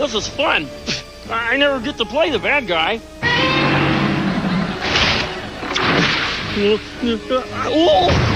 This is fun. I never get to play the bad guy. Oh!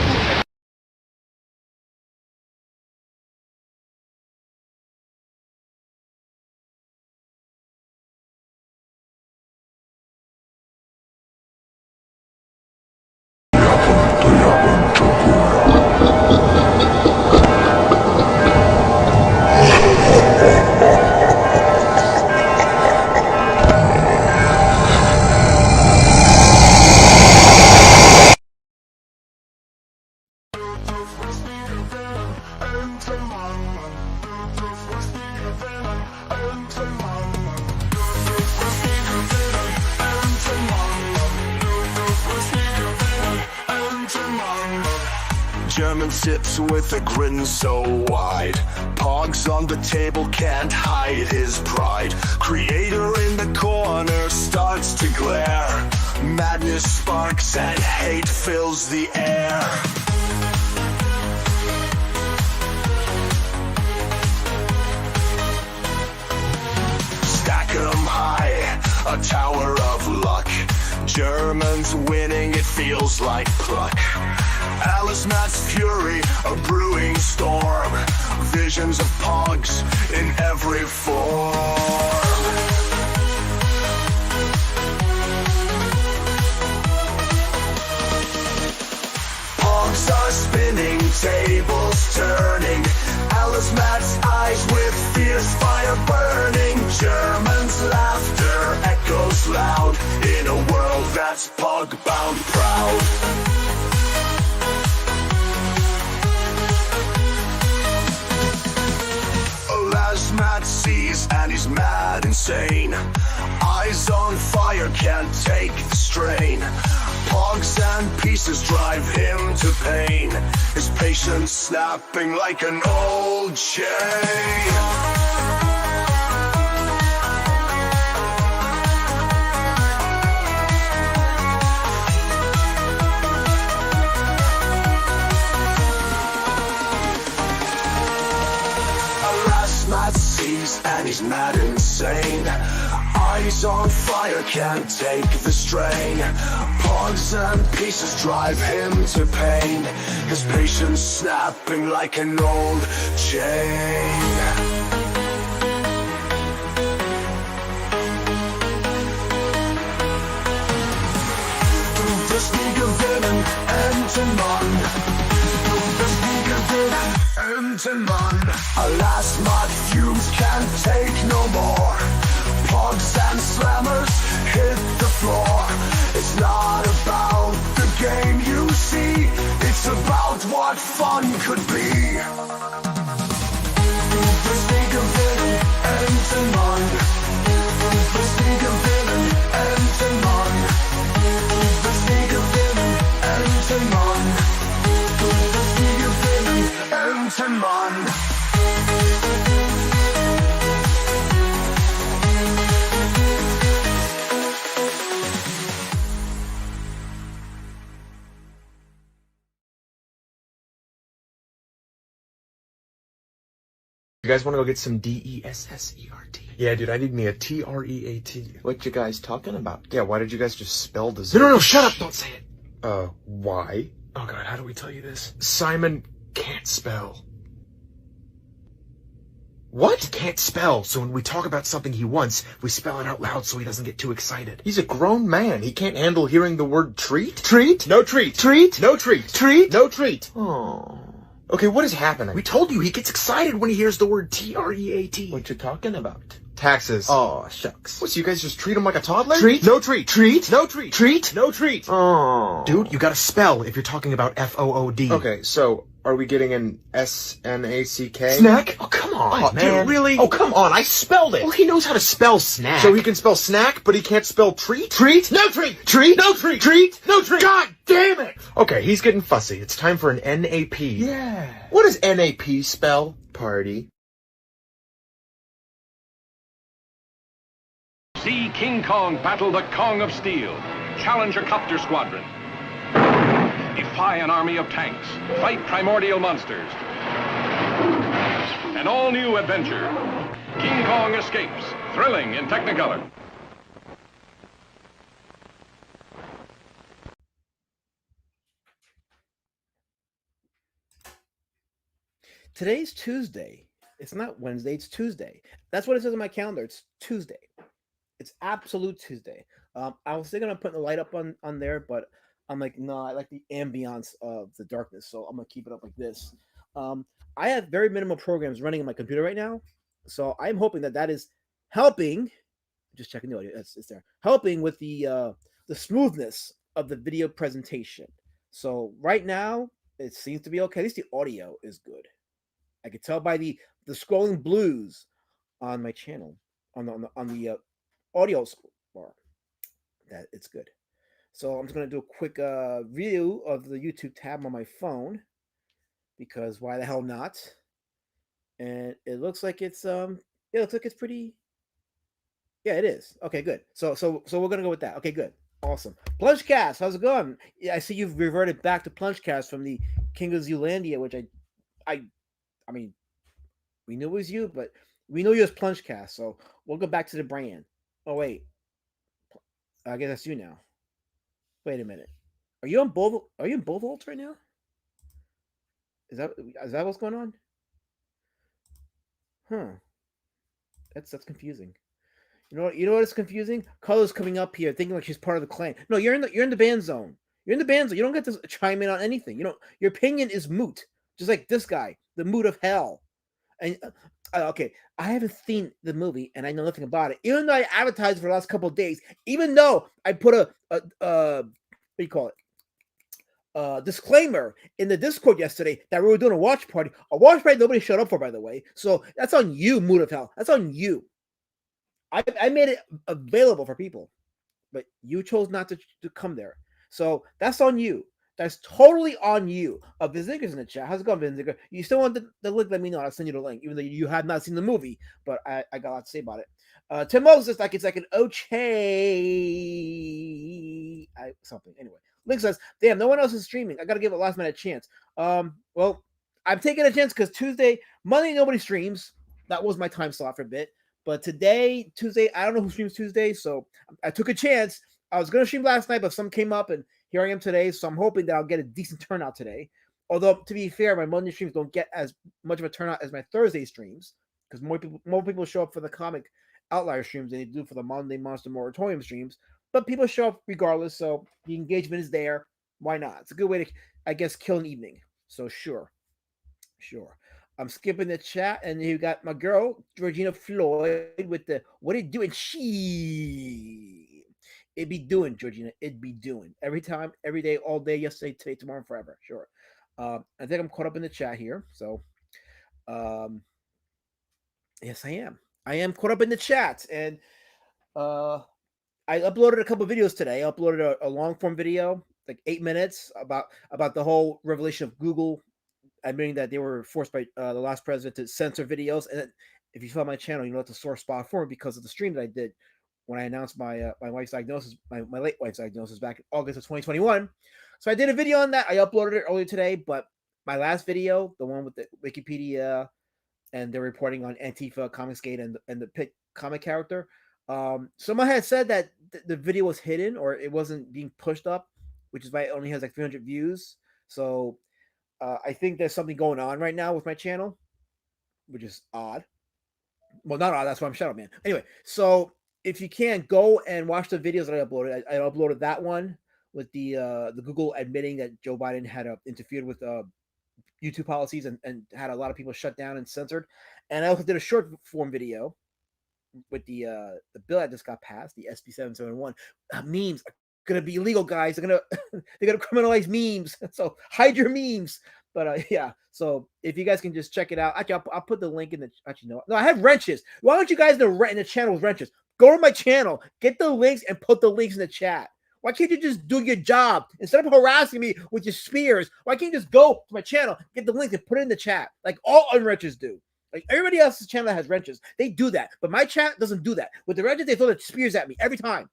German sips with a grin so wide. Pogs on the table can't hide his pride. Creator in the corner starts to glare. Madness sparks and hate fills the air. Stack 'em high, a tower of luck. Germans winning, it feels like pluck. Alice Matt's fury, a brewing storm. Visions of pogs in every form. Pogs are spinning, tables turning. Alice Matt's eyes with fierce fire burning. Germans' laughter echoes loud in a world that's pog-bound proud. Matt sees and he's mad insane. Eyes on fire, can't take the strain. Pogs and pieces drive him to pain. His patience snapping like an old chain. And he's mad insane. Eyes on fire, can't take the strain. Pogs and pieces drive him to pain. His patience snapping like an old chain. Du bist nie gewinnen, Entenmann. Du bist nie gewinnen, Entenmann. Alas, mud fumes can't take no more. Pogs and slammers hit the floor. It's not about the game you see. It's about what fun could be. Du bist nie gewinnen, Entenmann. Du bist nie gewinnen, Entenmann. Du bist nie gewinnen, Entenmann. Du bist nie gewinnen, Entenmann. You guys want to go get some D-E-S-S-E-R-T? Yeah, dude, I need me a T-R-E-A-T. What you guys talking about? Yeah, why did you guys just spell dessert? No, shut up! Don't say it! Why? Oh god, how do we tell you this? Simon can't spell. What? He can't spell, so when we talk about something he wants, we spell it out loud so he doesn't get too excited. He's a grown man. He can't handle hearing the word treat? Treat? No treat. Treat? No treat. Treat? No treat. Oh. Okay, what is happening? We told you he gets excited when he hears the word T-R-E-A-T. What you talking about? Taxes. Oh, shucks. What, so you guys just treat him like a toddler? Treat? No treat. Treat? No treat. Treat? No treat. Oh. Dude, you gotta spell if you're talking about F-O-O-D. Okay, so, are we getting an S-N-A-C-K? Snack? Oh, come on, Oh, man. dude, really? Oh, come on, I spelled it. Well, he knows how to spell snack. So he can spell snack, but he can't spell treat? Treat? No treat. Treat? No treat. Treat? No treat. God damn it! Okay, he's getting fussy. It's time for an N-A-P. Yeah. What does N-A-P spell? Party. See King Kong battle the Kong of Steel. Challenge a copter squadron. Defy an army of tanks. Fight primordial monsters. An all-new adventure. King Kong escapes, thrilling in Technicolor. Today's Tuesday. It's not Wednesday, it's Tuesday. That's what it says on my calendar. It's Tuesday. It's absolute Tuesday. I was thinking of putting the light up on there, but I'm like, no, I like the ambiance of the darkness, so I'm gonna keep it up like this. I have very minimal programs running on my computer right now, so I'm hoping that is helping. Just checking the audio. It's there, helping with the smoothness of the video presentation. So right now, it seems to be okay. At least the audio is good. I could tell by the scrolling blues on my channel on the audio bar that it's good. So I'm just gonna do a quick view of the YouTube tab on my phone because why the hell not? And it looks like it's pretty. Yeah, it is. Okay, good. So we're gonna go with that. Okay, good. Awesome. Plungecast, how's it going? Yeah, I see you've reverted back to Plungecast from the King of Zealandia, which I mean, we knew it was you, but we know you as Plungecast, so we'll go back to the brand. Oh wait, I guess that's you now. Wait a minute. Are you on both? Are you in both ults right now? Is that what's going on? Huh. That's confusing. You know what is confusing? Color's coming up here, thinking like she's part of the clan. No, you're in the ban zone. You're in the ban zone. You don't get to chime in on anything. You know, your opinion is moot. Just like this guy, the moot of hell. And okay, I haven't seen the movie and I know nothing about it. Even though I advertised for the last couple of days, even though I put a what do you call it? Disclaimer in the Discord yesterday that we were doing a watch party. A watch party nobody showed up for, by the way. So that's on you, moot of hell. That's on you. I made it available for people, but you chose not to come there. So that's on you. That's totally on you. Vinziger's in the chat. How's it going, Vinziger? You still want the link? Let me know. I'll send you the link, even though you have not seen the movie, but I got a lot to say about it. Tim Moses, like it's like an something. Anyway, Link says, damn, no one else is streaming. I got to give it a last minute chance. Well, I'm taking a chance because Monday, nobody streams. That was my time slot for a bit. But today, Tuesday, I don't know who streams Tuesday, so I took a chance. I was going to stream last night, but some came up, and here I am today, so I'm hoping that I'll get a decent turnout today. Although, to be fair, my Monday streams don't get as much of a turnout as my Thursday streams, because more people show up for the comic outlier streams than they do for the Monday Monster Moratorium streams. But people show up regardless, so the engagement is there. Why not? It's a good way to, I guess, kill an evening. So sure. I'm skipping the chat, and you got my girl, Georgina Floyd, with the what it doing? It be doing, Georgina. It be doing. Every time, every day, all day, yesterday, today, tomorrow, and forever. Sure. I think I'm caught up in the chat here. So yes, I am. I am caught up in the chat. And I uploaded a couple of videos today. I uploaded a long form video, like 8 minutes, about the whole revelation of Google admitting that they were forced by the last president to censor videos. And if you follow my channel, you know what the sore spot for me because of the stream that I did when I announced my wife's diagnosis, my late wife's diagnosis back in August of 2021. So I did a video on that. I uploaded it earlier today, but my last video, the one with the Wikipedia and they're reporting on Antifa, Comicsgate, and the Pit comic character. Someone had said that the video was hidden or it wasn't being pushed up, which is why it only has like 300 views. So I think there's something going on right now with my channel, which is odd. Well, not odd. That's why I'm Shadow Man. Anyway, so if you can go and watch the videos that I uploaded, I uploaded that one with the Google admitting that Joe Biden had interfered with YouTube policies and had a lot of people shut down and censored. And I also did a short form video with the bill that just got passed, the SB 771. Memes are gonna be illegal, guys. They're gonna criminalize memes. So hide your memes. But yeah. So if you guys can just check it out, actually, I'll put the link in the. Actually, no, I have wrenches. Why don't you guys in the channel with wrenches? Go to my channel, get the links, and put the links in the chat. Why can't you just do your job instead of harassing me with your spears? Why can't you just go to my channel, get the link, and put it in the chat like all unwrenches do? Like everybody else's channel that has wrenches, they do that, but my chat doesn't do that. With the wrenches, they throw the spears at me every time.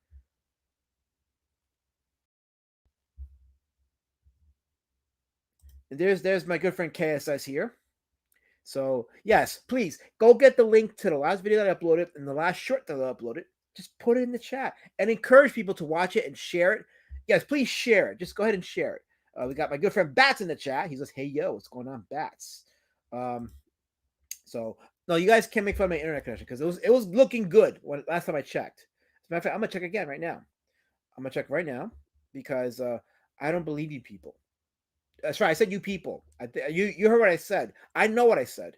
And there's my good friend KSS here. So yes, please go get the link to the last video that I uploaded and the last short that I uploaded. Just put it in the chat and encourage people to watch it and share it. Yes, please share it. Just go ahead and share it. We got my good friend Bats in the chat. He says, "Hey yo, what's going on, Bats?" So no, you guys can't make fun of my internet connection because it was looking good when last time I checked. As a matter of fact, I'm gonna check again right now. I'm gonna check right now because I don't believe you people. That's right. I said you people. You heard what I said. I know what I said.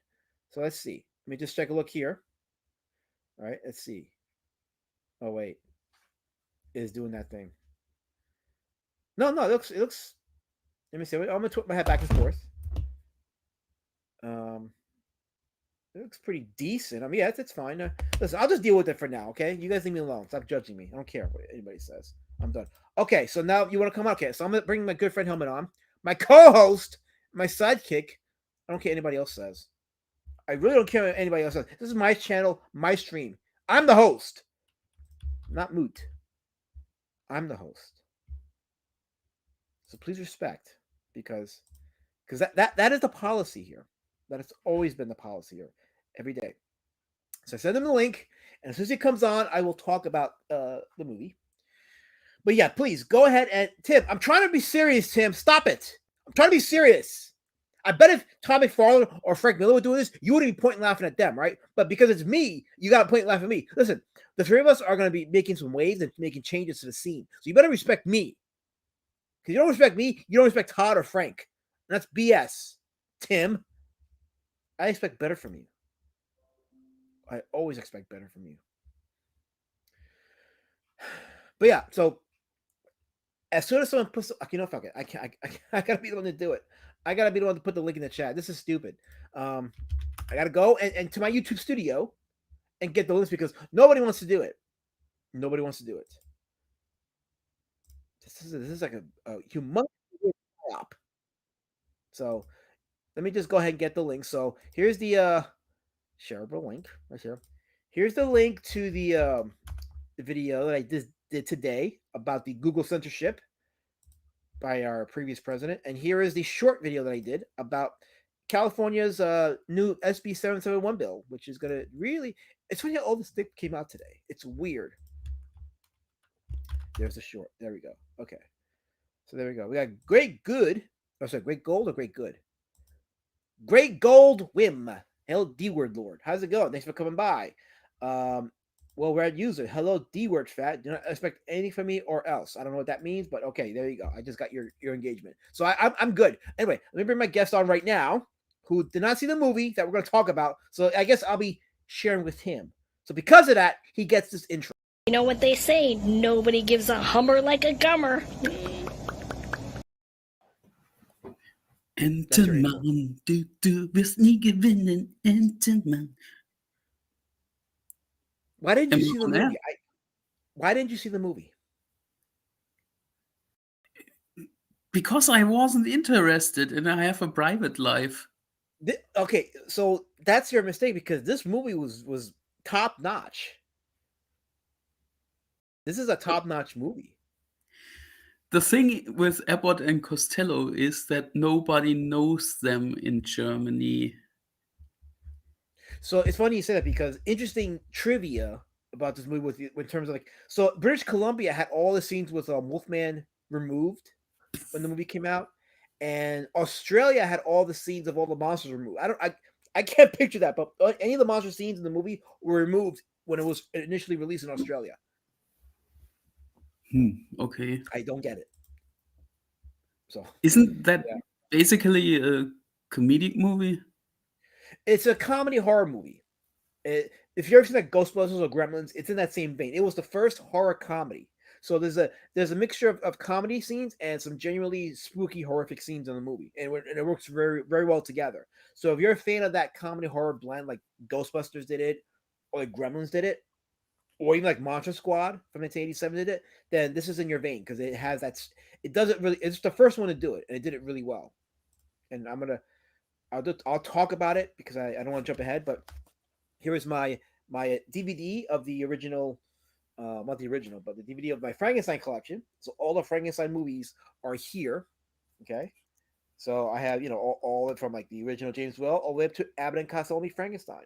So let's see. Let me just take a look here. All right. Let's see. Oh wait, it is doing that thing. No, it looks. Let me see. I'm gonna twist my head back and forth. It looks pretty decent. I mean, yeah, it's fine. Listen, I'll just deal with it for now. Okay, you guys leave me alone. Stop judging me. I don't care what anybody says. I'm done. Okay, so now you want to come out. Okay, so I'm gonna bring my good friend Helmet on. My co-host, my sidekick. I don't care what anybody else says. I really don't care what anybody else says. This is my channel, my stream. I'm the host, not Moot. I'm the host. So please respect, because that is the policy here. That has always been the policy here, every day. So I send him the link, and as soon as he comes on, I will talk about the movie. But yeah, please go ahead and Tim. I'm trying to be serious, Tim. Stop it. I'm trying to be serious. I bet if Tom McFarlane or Frank Miller were doing this, you wouldn't be pointing laughing at them, right? But because it's me, you got to point laughing at me. Listen, the three of us are going to be making some waves and making changes to the scene. So you better respect me. Because you don't respect me, you don't respect Todd or Frank. And that's BS. Tim, I expect better from you. I always expect better from you. But yeah, so as soon as someone puts, you know, fuck it. I gotta be the one to do it. I gotta be the one to put the link in the chat. This is stupid. I gotta go and to my YouTube studio and get the links because nobody wants to do it. Nobody wants to do it. This is like a humongous flop. So let me just go ahead and get the link. So here's the shareable link right here. Here's the link to the video that I did today about the Google censorship by our previous president. And here is the short video that I did about California's new SB 771 bill, which is going to really, it's funny how all this thing came out today. It's weird. There's the short. There we go. Okay. So there we go. We got Great Good. Oh, sorry, Great Gold or Great Good? Great Gold Whim. Hell, D-Word Lord. How's it going? Thanks for coming by. Well, red user. Hello, D-Word Fat. Do not expect anything from me or else. I don't know what that means, but okay, there you go. I just got your engagement. So I'm good. Anyway, let me bring my guest on right now who did not see the movie that we're going to talk about. So I guess I'll be sharing with him. So because of that, he gets this intro. You know what they say, nobody gives a hummer like a gummer. Entenmann, du wirst nie gewinnen, Entenmann. Why didn't you see the movie? Why didn't you see the movie? Because I wasn't interested and I have a private life. Okay, so that's your mistake because this movie was top notch. This is a top notch movie. The thing with Abbot and Costello is that nobody knows them in Germany. So it's funny you say that because interesting trivia about this movie with in terms of like, so British Columbia had all the scenes with Wolfman removed when the movie came out, and Australia had all the scenes of all the monsters removed. I can't picture that, but any of the monster scenes in the movie were removed when it was initially released in Australia. Okay. I don't get it. So isn't that basically a comedic movie? It's a comedy horror movie. If you're ever seen like Ghostbusters or Gremlins, it's in that same vein. It was the first horror comedy. So there's a mixture of comedy scenes and some genuinely spooky, horrific scenes in the movie, and it works very, very well together. So if you're a fan of that comedy horror blend, like Ghostbusters did it, or like Gremlins did it, or even like Monster Squad from 1987 did it, then this is in your vein because it has that. It does it really. It's the first one to do it, and it did it really well. And I'll talk about it because I don't want to jump ahead, but here is my DVD of the original, not the original, but the DVD of my Frankenstein collection. So all the Frankenstein movies are here. Okay, So I have all from like the original James Whale all the way up to Abbott and Costello Meet Frankenstein,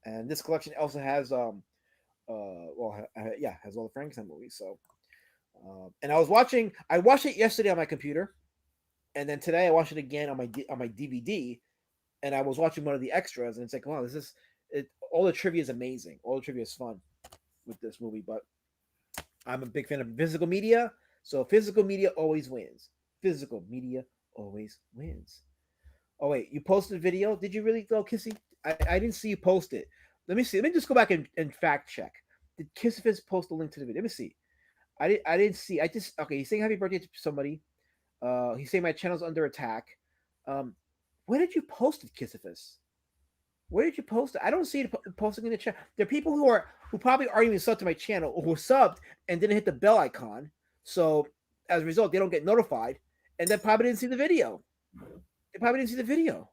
and this collection also has has all the Frankenstein movies. So and I watched it yesterday on my computer, and then today I watched it again on my DVD, and I was watching one of the extras, and it's like, wow, this is it. All the trivia is amazing. All the trivia is fun with this movie, but I'm a big fan of physical media, so physical media always wins. Physical media always wins. Oh wait, you posted a video? Did you really though, Kissy? I didn't see you post it. Let me see. Let me just go back and fact check. Did Kissifis post the link to the video? Let me see. I didn't see. I just okay. He's saying happy birthday to somebody. He's saying my channel's under attack. Um, where did you post it, Kissifis? Where did you post it? I don't see it posting in the chat. There are people who probably aren't even subbed to my channel or who subbed and didn't hit the bell icon. So as a result, they don't get notified, and then probably didn't see the video. They probably didn't see the video.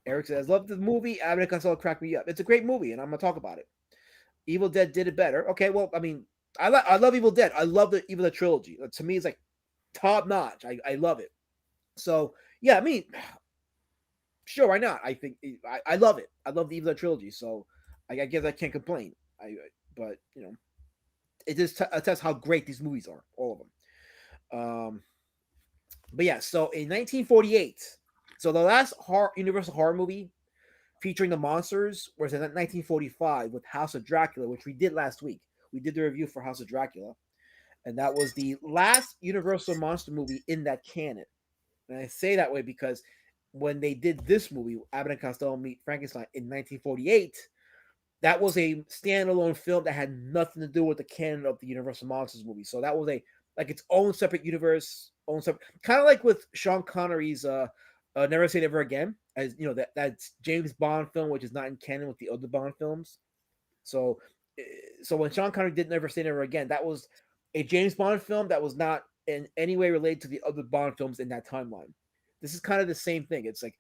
Eric says, "Love the movie. Abbott and Costello cracked me up. It's a great movie, and I'm gonna talk about it. Evil Dead did it better. Okay, well, I mean, I love Evil Dead. I love the Evil Dead trilogy. To me, it's like top notch. I love it. So yeah, I mean, sure, why not? I think I love it. I love the Evil Dead trilogy. So I guess I can't complain. But it just attests how great these movies are, all of them. But yeah, so in 1948, so the last Universal horror movie featuring the monsters was in 1945 with House of Dracula, which we did last week. We did the review for House of Dracula, and that was the last Universal monster movie in that canon. And I say that way because when they did this movie, Abbott and Costello Meet Frankenstein in 1948, that was a standalone film that had nothing to do with the canon of the Universal Monsters movie. So that was its own separate universe, kind of like with Sean Connery's Never Say Never Again, as that's James Bond film, which is not in canon with the other Bond films. So when Sean Connery did Never Say Never Again, that was a James Bond film that was not in any way related to the other Bond films in that timeline. This is kind of the same thing. It's like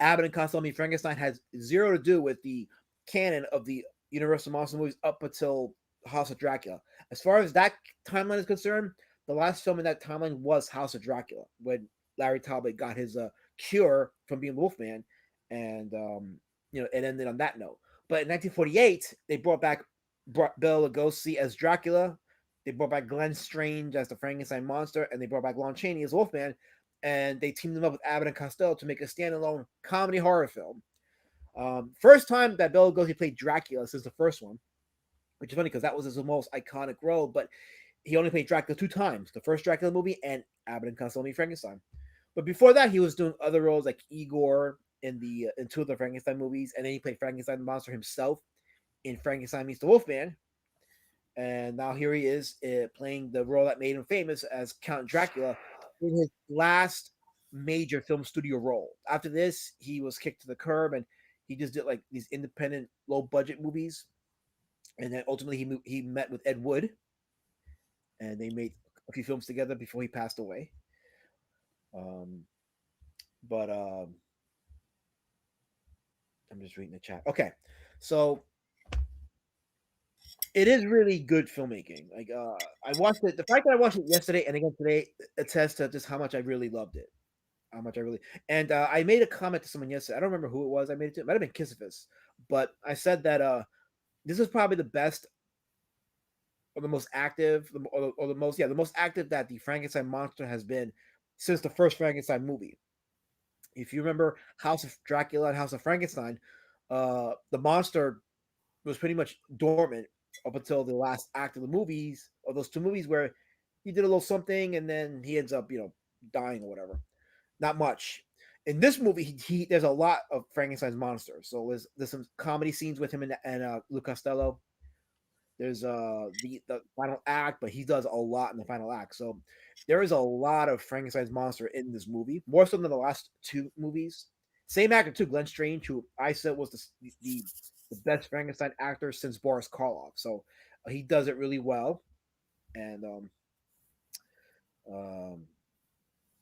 Abbott and Costello Meet Frankenstein has zero to do with the canon of the Universal Monster movies up until House of Dracula. As far as that timeline is concerned, the last film in that timeline was House of Dracula, when Larry Talbot got his cure from being Wolfman, and it ended on that note. But in 1948, they brought Bela Lugosi as Dracula. They brought back Glenn Strange as the Frankenstein monster, and they brought back Lon Chaney as Wolfman. And they teamed them up with Abbott and Costello to make a standalone comedy horror film. First time that Bela Lugosi played Dracula since the first one, which is funny because that was his most iconic role, but he only played Dracula 2 times, the first Dracula movie and Abbott and Costello Meet Frankenstein. But before that, he was doing other roles like Igor in 2 of the Frankenstein movies, and then he played Frankenstein the monster himself in Frankenstein Meets the Wolfman. And now here he is playing the role that made him famous as Count Dracula in his last major film studio role. After this, he was kicked to the curb, and he just did like these independent, low budget movies. And then ultimately, he met with Ed Wood, and they made a few films together before he passed away. I'm just reading the chat. Okay, so it is really good filmmaking. Like I watched it. The fact that I watched it yesterday and again today attests to just how much I really loved it. How much I really and I made a comment to someone yesterday. I don't remember who it was. I made it to. It might have been Kissifus, but I said that this is probably the best or the most active, the most active that the Frankenstein monster has been since the first Frankenstein movie. If you remember House of Dracula and House of Frankenstein, the monster was pretty much dormant up until the last act of the movies, or those 2 movies where he did a little something and then he ends up, dying or whatever. Not much. In this movie, there's a lot of Frankenstein's monsters. So there's some comedy scenes with him and Luke Costello. There's the final act, but he does a lot in the final act. So there is a lot of Frankenstein's monster in this movie, more so than the last 2 movies. Same actor too, Glenn Strange, who I said was the best Frankenstein actor since Boris Karloff. So he does it really well, and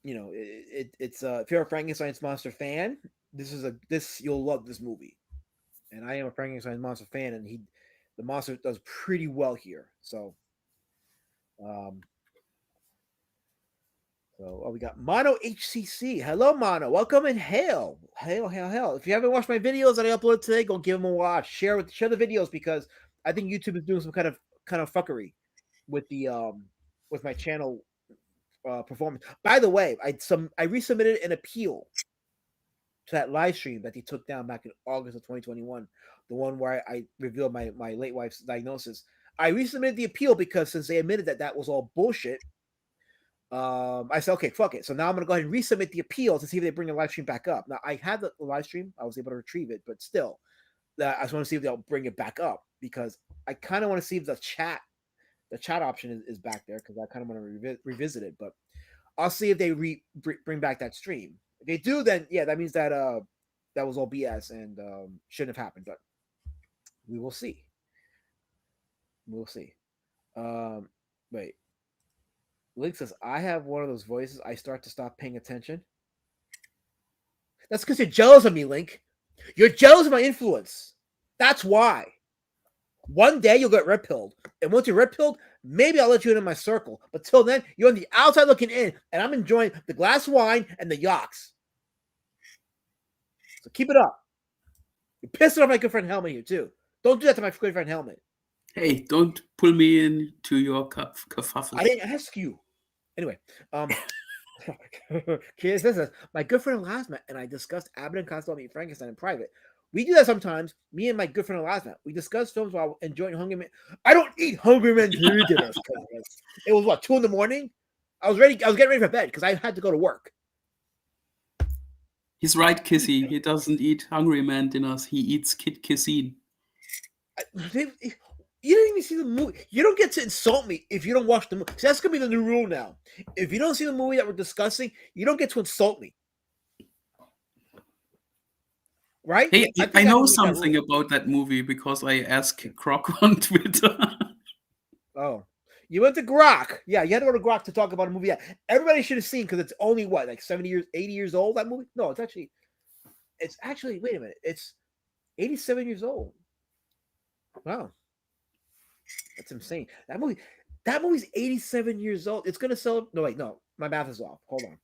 it's if you're a Frankenstein's monster fan, you'll love this movie. And I am a Frankenstein's monster fan, and the monster does pretty well here. So So we got Mono HCC. Hello, Mono. Welcome and hail. Hail. If you haven't watched my videos that I uploaded today, go give them a watch. Share the videos because I think YouTube is doing some kind of fuckery with the with my channel performance. By the way, I resubmitted an appeal to that live stream that they took down back in August of 2021, the one where I revealed my late wife's diagnosis. I resubmitted the appeal because since they admitted that was all bullshit, I said, okay, fuck it. So now I'm going to go ahead and resubmit the appeal to see if they bring the live stream back up. Now, I had the live stream. I was able to retrieve it, but still, I just want to see if they'll bring it back up because I kind of want to see if the chat option is back there because I kind of want to revisit it. But I'll see if they bring back that stream. If they do, then yeah, that means that that was all BS and shouldn't have happened. But we will see. We'll see. Wait. Link says, I have one of those voices. I start to stop paying attention. That's because you're jealous of me, Link. You're jealous of my influence. That's why. One day you'll get red pilled. And once you're red pilled, maybe I'll let you into my circle. But till then, you're on the outside looking in, and I'm enjoying the glass of wine and the yaks. So keep it up. You're pissing off my good friend Helmet here, too. Don't do that to my good friend Helmet. Hey, don't pull me into your kerfuffle. I didn't ask you. Anyway, Kids says, my good friend Elasma and I discussed Abbott and Costello meet Frankenstein in private. We do that sometimes. Me and my good friend Elasma. We discuss films while enjoying Hungry Man. I don't eat Hungry Man food. It was what, 2 in.? I was getting ready for bed because I had to go to work. He's right, Kissy. He doesn't eat Hungry Man dinners. He eats Kid Kissine. You didn't even see the movie. You don't get to insult me if you don't watch the movie. So that's going to be the new rule now. If you don't see the movie that we're discussing, you don't get to insult me. Right? Hey, I know something about that movie because I asked Croc on Twitter. Oh. You went to Grok. Yeah, you had to go to Grok to talk about a movie that everybody should have seen because it's only, what, like 70 years, 80 years old, that movie? No, it's actually, wait a minute. It's 87 years old. Wow. That's insane. That movie's 87 years old. It's gonna sell. No, wait, no, my math is off. Hold on.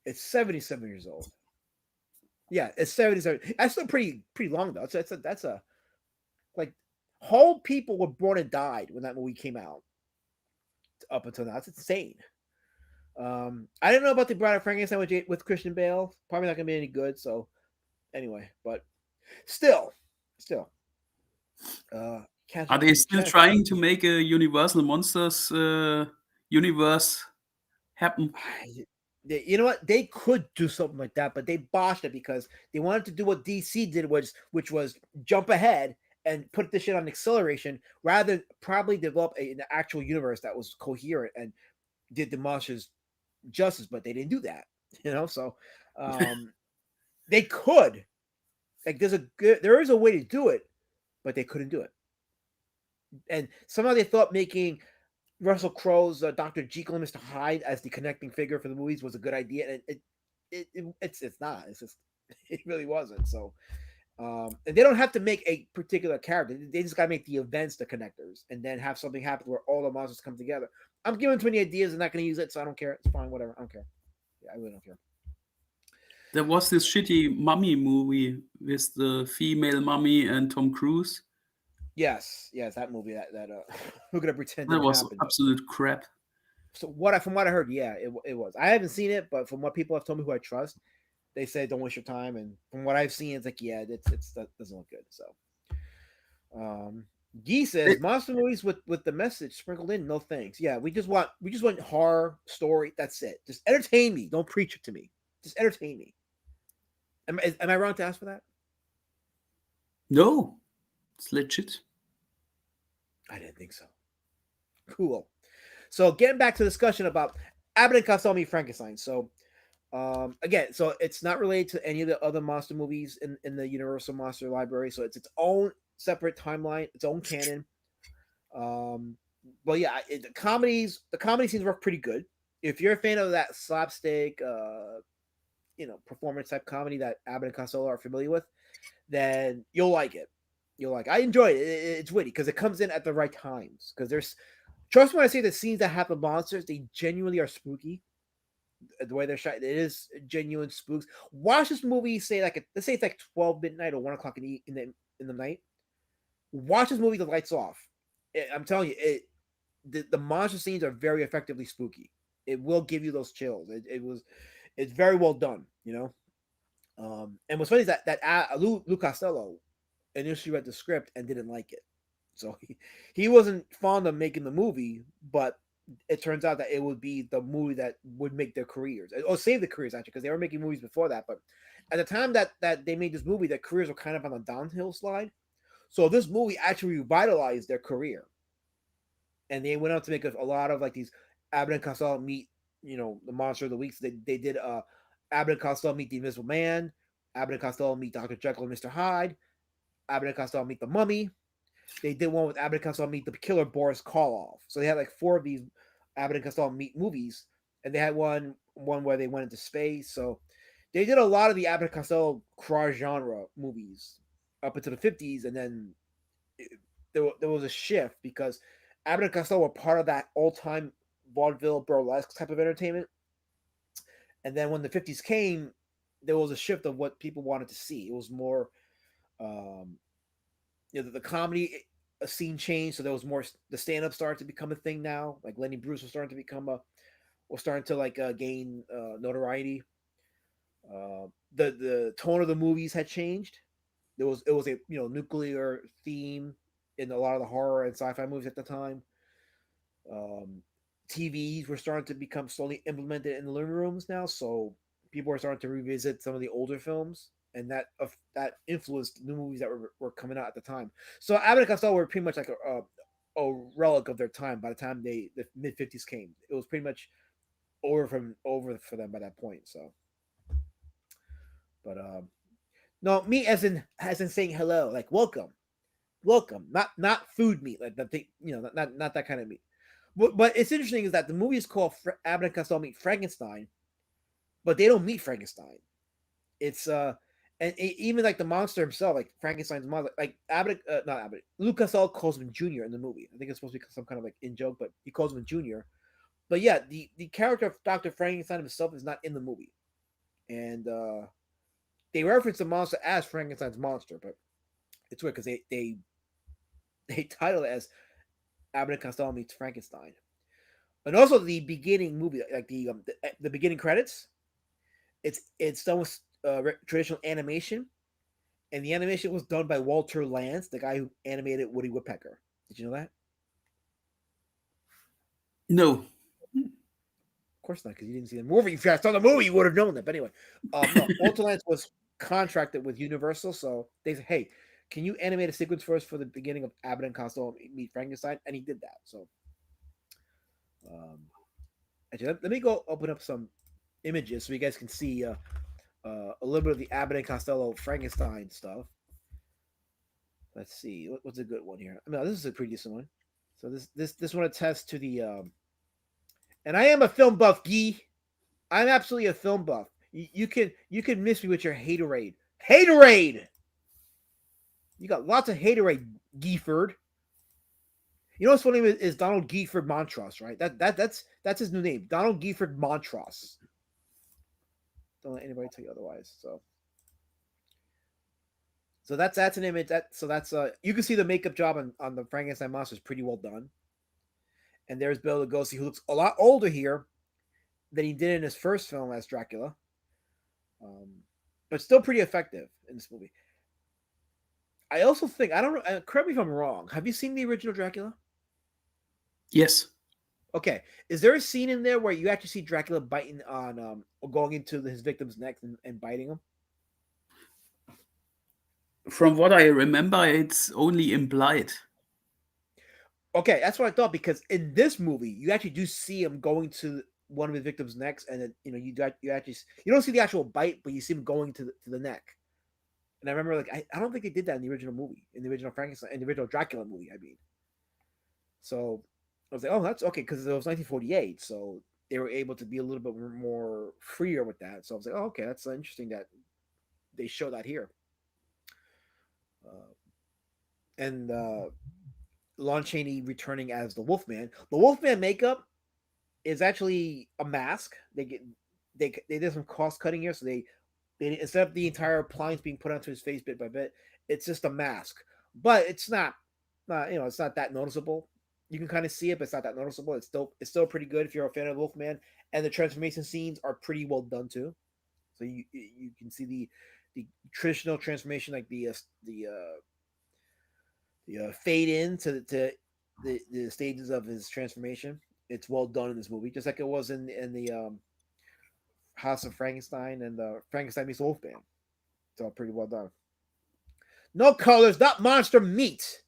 It's 77 years old. Yeah, it's 77. That's still pretty long though. That's a like whole people were born and died when that movie came out. Up until now, it's insane. I didn't know about the Bride of Frankenstein with Christian Bale. Probably not gonna be any good. So anyway, but still. Are they still trying to make a Universal Monsters universe happen? You know what? They could do something like that, but they botched it because they wanted to do what DC did, which was jump ahead and put this shit on acceleration rather than probably develop an actual universe that was coherent and did the monsters justice, but they didn't do that. So they could. Like there is a way to do it, but they couldn't do it. And somehow they thought making Russell Crowe's Dr. Jekyll and Mr. Hyde as the connecting figure for the movies was a good idea, and it's not. It's just it really wasn't. So, and they don't have to make a particular character. They just got to make the events the connectors, and then have something happen where all the monsters come together. I'm giving too many ideas and not going to use it, so I don't care. It's fine, whatever. I don't care. Yeah, I really don't care. There was this shitty mummy movie with the female mummy and Tom Cruise. Yes, that movie that we're gonna pretend that was happened. Absolute crap. So from what I heard, yeah, it was. I haven't seen it, but from what people have told me who I trust, they say don't waste your time. And from what I've seen, it's like that doesn't look good. So, Guy says monster movies with the message sprinkled in. No thanks. Yeah, we just want horror story. That's it. Just entertain me. Don't preach it to me. Just entertain me. Am I wrong to ask for that? No. It's legit. I didn't think so. Cool. So getting back to the discussion about Abbott and Costello meet Frankenstein. So again, so it's not related to any of the other monster movies in the Universal Monster Library. So it's its own separate timeline, its own canon. But yeah, the comedy scenes work pretty good. If you're a fan of that slapstick, performance type comedy that Abbott and Costello are familiar with, then you'll like it. I enjoy it. It's witty because it comes in at the right times. Because trust me when I say the scenes that have the monsters, they genuinely are spooky. the way they're shot. It is genuine spooks. Watch this movie. Say like let's say it's like 12 midnight or 1 o'clock in the night. Watch this movie. The lights off. I'm telling you, the monster scenes are very effectively spooky. It will give you those chills. It's very well done. And what's funny is that Lou Costello initially read the script and didn't like it. So he wasn't fond of making the movie, but it turns out that it would be the movie that would make their careers or save the careers actually, because they were making movies before that. But at the time that they made this movie, their careers were kind of on a downhill slide. So this movie actually revitalized their career, and they went out to make a lot of like these Abbott and Costello meet, the Monster of the Week. So they did Abbott and Costello meet the Invisible Man, Abbott and Costello meet Dr. Jekyll and Mr. Hyde, Abbott and Costello meet the Mummy. They did one with Abbott and Costello meet the killer Boris Karloff. So they had like 4 of these Abbott and Costello meet movies, and they had one where they went into space. So they did a lot of the Abbott and Costello cross genre movies up into the 50s, and then there was a shift because Abbott and Costello were part of that all-time vaudeville burlesque type of entertainment. And then when the 50s came, there was a shift of what people wanted to see. It was more the comedy scene changed, so there was more. The stand-up started to become a thing now. Like Lenny Bruce was starting to gain notoriety. The tone of the movies had changed. It was a nuclear theme in a lot of the horror and sci-fi movies at the time. TVs were starting to become slowly implemented in the living rooms now, so people were starting to revisit some of the older films, and that influenced the movies that were coming out at the time. So Abbott and Costello were pretty much like a relic of their time. By the time the mid 50s came, it was pretty much over for them by that point. So, but no, me as in saying hello, like welcome, not food meat, like that thing, not that kind of meat. But it's interesting is that the movie is called Abbott and Costello Meet Frankenstein, but they don't meet Frankenstein. It's even like the monster himself, like Frankenstein's monster, like not Abbott, Lou Costello calls him Junior in the movie. I think it's supposed to be some kind of like in joke, but he calls him Junior. But yeah, the character of Dr. Frankenstein himself is not in the movie, and they reference the monster as Frankenstein's monster, but it's weird because they title it as Abbott and Costello meets Frankenstein, and also the beginning movie, like the beginning credits, it's done with traditional animation, and the animation was done by Walter Lantz, the guy who animated Woody Woodpecker. Did you know that? No. Of course not, because you didn't see the movie. If you saw the movie, you would have known that. But anyway, no, Walter Lantz was contracted with Universal, so they said, "Hey, can you animate a sequence for us for the beginning of Abbott and Costello Meet Frankenstein?" And he did that. So, actually, let me go open up some images so you guys can see a little bit of the Abbott and Costello Frankenstein stuff. Let's see, what's a good one here? I mean, this is a pretty decent one. So this one attests to the and I am a film buff, Guy. I'm absolutely a film buff. You can miss me with your haterade. Haterade! You got lots of haterade, Gifford. You know what's funny is Donald Gifford Montross, right? That's his new name, Donald Gifford Montross. Don't let anybody tell you otherwise. So that's an image. That's you can see the makeup job on the Frankenstein monster is pretty well done. And there's Bela Lugosi, who looks a lot older here than he did in his first film as Dracula, but still pretty effective in this movie. I also think, I don't know, correct me if I'm wrong. Have you seen the original Dracula? Yes. Okay. Is there a scene in there where you actually see Dracula biting on, or going into his victim's neck and biting him? From what I remember, it's only implied. Okay, that's what I thought, because in this movie, you actually do see him going to one of his victims' necks, and then you don't see the actual bite, but you see him going to the neck. And I remember, like, I don't think they did that in the original movie, in the original Frankenstein, in the original Dracula movie, I mean. So I was like, oh, that's okay, because it was 1948, so they were able to be a little bit more freer with that. So I was like, oh, okay, that's interesting that they show that here. And Lon Chaney returning as the Wolfman. The Wolfman makeup is actually a mask. they did some cost cutting here, so they instead of the entire appliance being put onto his face bit by bit, it's just a mask. But it's not it's not that noticeable. You can kind of see it, but it's not that noticeable. It's still pretty good if you're a fan of Wolfman, and the transformation scenes are pretty well done too. So you can see the traditional transformation, like the fade in to the stages of his transformation. It's well done in this movie, just like it was in the House of Frankenstein and Frankenstein meets Wolfman. It's all pretty well done. No colors, not monster meat.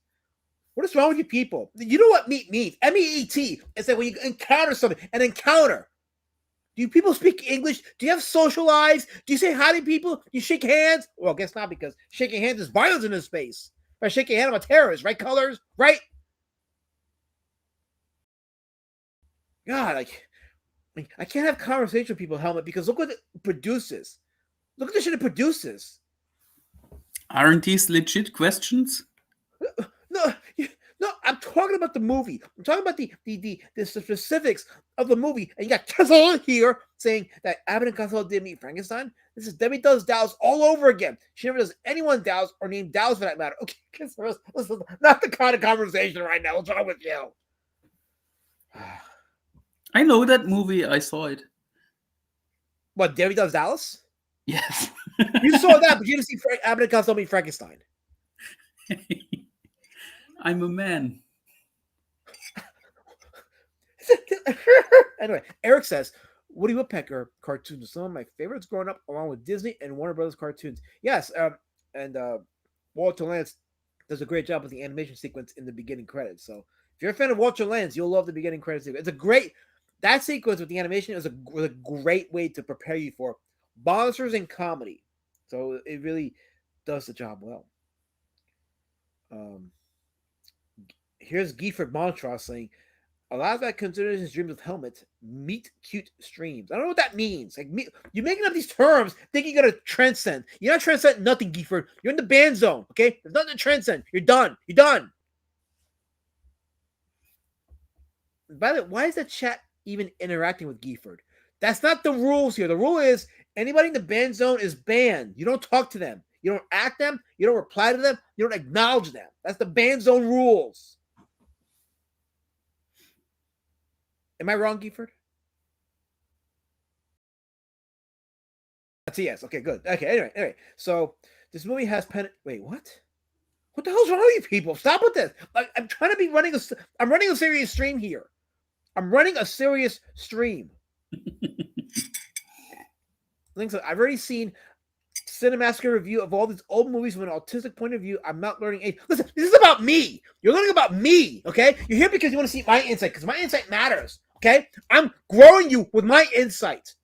What is wrong with you people? You know what meat means? MEET. It's like when you encounter something, an encounter. Do you people speak English? Do you have social lives? Do you say hi to people? Do you shake hands? Well, I guess not, because shaking hands is violence in this space. If I shake your hand, I'm a terrorist, right? Colors, right? God, I can't have conversation with people, Helmet, because look what it produces. Look at the shit it produces. Aren't these legit questions? No, I'm talking about the movie. I'm talking about the specifics of the movie. And you got Costello here saying that Abbott and Costello didn't meet Frankenstein. This is Debbie Does Dallas all over again. She never does anyone Dallas or name Dallas for that matter. Okay, listen, not the kind of conversation right now. What's wrong with you? I know that movie. I saw it. What, Debbie Does Dallas? Yes. You saw that, but you didn't see Abbott and Costello meet Frankenstein. I'm a man. Anyway, Eric says, Woody Woodpecker cartoons are some of my favorites growing up, along with Disney and Warner Brothers cartoons. Yes, and Walter Lantz does a great job with the animation sequence in the beginning credits. So if you're a fan of Walter Lantz, you'll love the beginning credits sequence. That sequence with the animation was a great way to prepare you for monsters and comedy. So it really does the job well. Here's Gifford Montross saying, a lot of that considers his dreams with Helmet meet cute streams. I don't know what that means. Like, you're making up these terms thinking you're going to transcend. You're not transcending nothing, Gifford. You're in the ban zone, okay? There's nothing to transcend. You're done. You're done. By the way, why is the chat even interacting with Gifford? That's not the rules here. The rule is anybody in the ban zone is banned. You don't talk to them. You don't act them. You don't reply to them. You don't acknowledge them. That's the ban zone rules. Am I wrong, Gifford? That's a yes. Okay, good. Okay, anyway. So this movie has wait, what? What the hell's wrong with you people? Stop with this. I'm trying to be I'm running a serious stream here. I'm running a serious stream. I've already seen Cinemassacre review of all these old movies from an autistic point of view. I'm not learning age. Listen, this is about me. You're learning about me, okay? You're here because you want to see my insight, because my insight matters, okay? I'm growing you with my insight.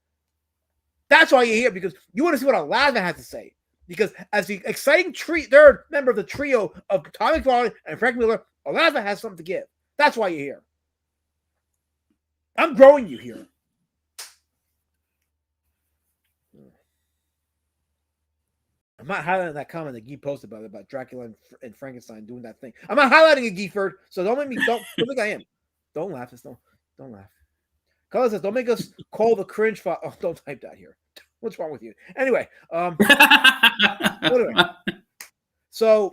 That's why you're here, because you want to see what Alava has to say. Because as the exciting third member of the trio of Tommy McFarlane and Frank Miller, Alava has something to give. That's why you're here. I'm growing you here. I'm not highlighting that comment that Guy posted about Dracula and Frankenstein doing that thing. I'm not highlighting it, Gifford. So don't think I am. Don't laugh. Don't laugh. Colin says, don't make us call the cringe file. Oh, don't type that here. What's wrong with you? Anyway, so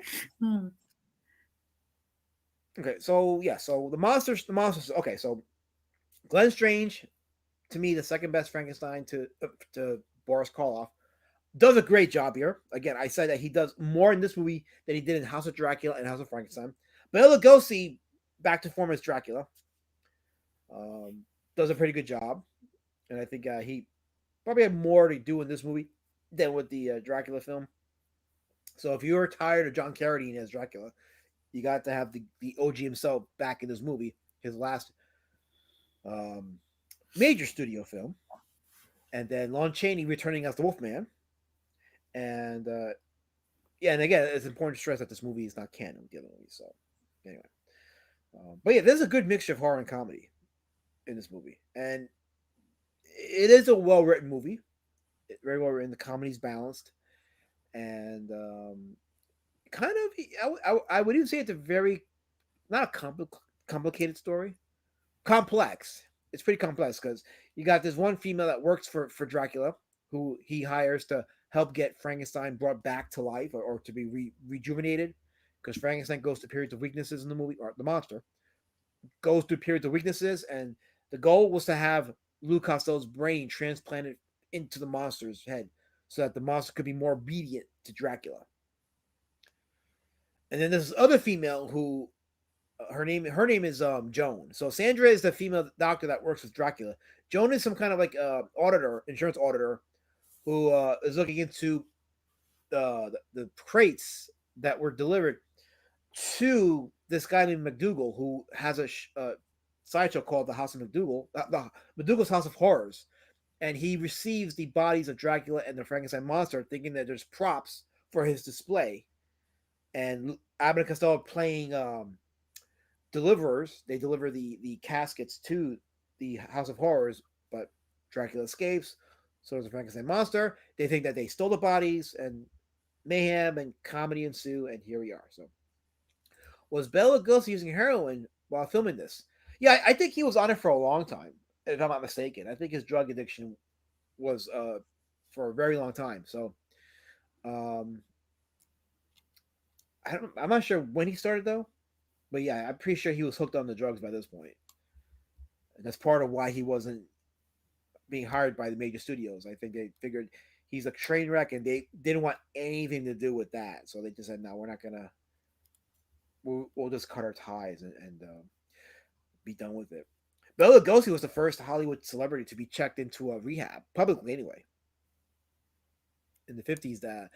okay, so yeah, so the monsters. Okay, so Glenn Strange, to me, the second best Frankenstein to Boris Karloff, does a great job here. Again, I said that he does more in this movie than he did in House of Dracula and House of Frankenstein. Bela Lugosi, back to form as Dracula, does a pretty good job. And I think he probably had more to do in this movie than with the Dracula film. So if you're tired of John Carradine as Dracula, you got to have the OG himself back in this movie, his last major studio film. And then Lon Chaney returning as the Wolfman. And and again, it's important to stress that this movie is not canon with the other movie. So anyway, but yeah, there's a good mixture of horror and comedy in this movie, and it is a well-written movie. Very well written. The comedy's balanced, and kind of, I would even say it's a very not a complicated story, complex. it's pretty complex because you got this one female that works for Dracula, who he hires to help get Frankenstein brought back to life or to be rejuvenated, because Frankenstein goes through periods of weaknesses in the movie, or the monster goes through periods of weaknesses, and the goal was to have Lou Costello's brain transplanted into the monster's head so that the monster could be more obedient to Dracula. And then there's this other female who her name is Joan. So Sandra is the female doctor that works with Dracula. Joan is some kind of like auditor, insurance auditor, who is looking into the crates that were delivered to this guy named McDougal, who has a sideshow called the House of McDougal, the McDougal's House of Horrors, and he receives the bodies of Dracula and the Frankenstein monster, thinking that there's props for his display. And Abbott and Costello playing deliverers. They deliver the caskets to the House of Horrors, but Dracula escapes. So does the Frankenstein monster. They think that they stole the bodies, and mayhem and comedy ensue, and here we are. So, was Bela Lugosi using heroin while filming this? Yeah, I think he was on it for a long time, if I'm not mistaken. I think his drug addiction was for a very long time. So, I'm not sure when he started though, but yeah, I'm pretty sure he was hooked on the drugs by this point. And that's part of why he wasn't being hired by the major studios. I think they figured he's a train wreck, and they didn't want anything to do with that. So they just said, "No, we're not gonna. We'll just cut our ties and be done with it." Bela Lugosi was the first Hollywood celebrity to be checked into a rehab publicly, anyway. In the 50s, that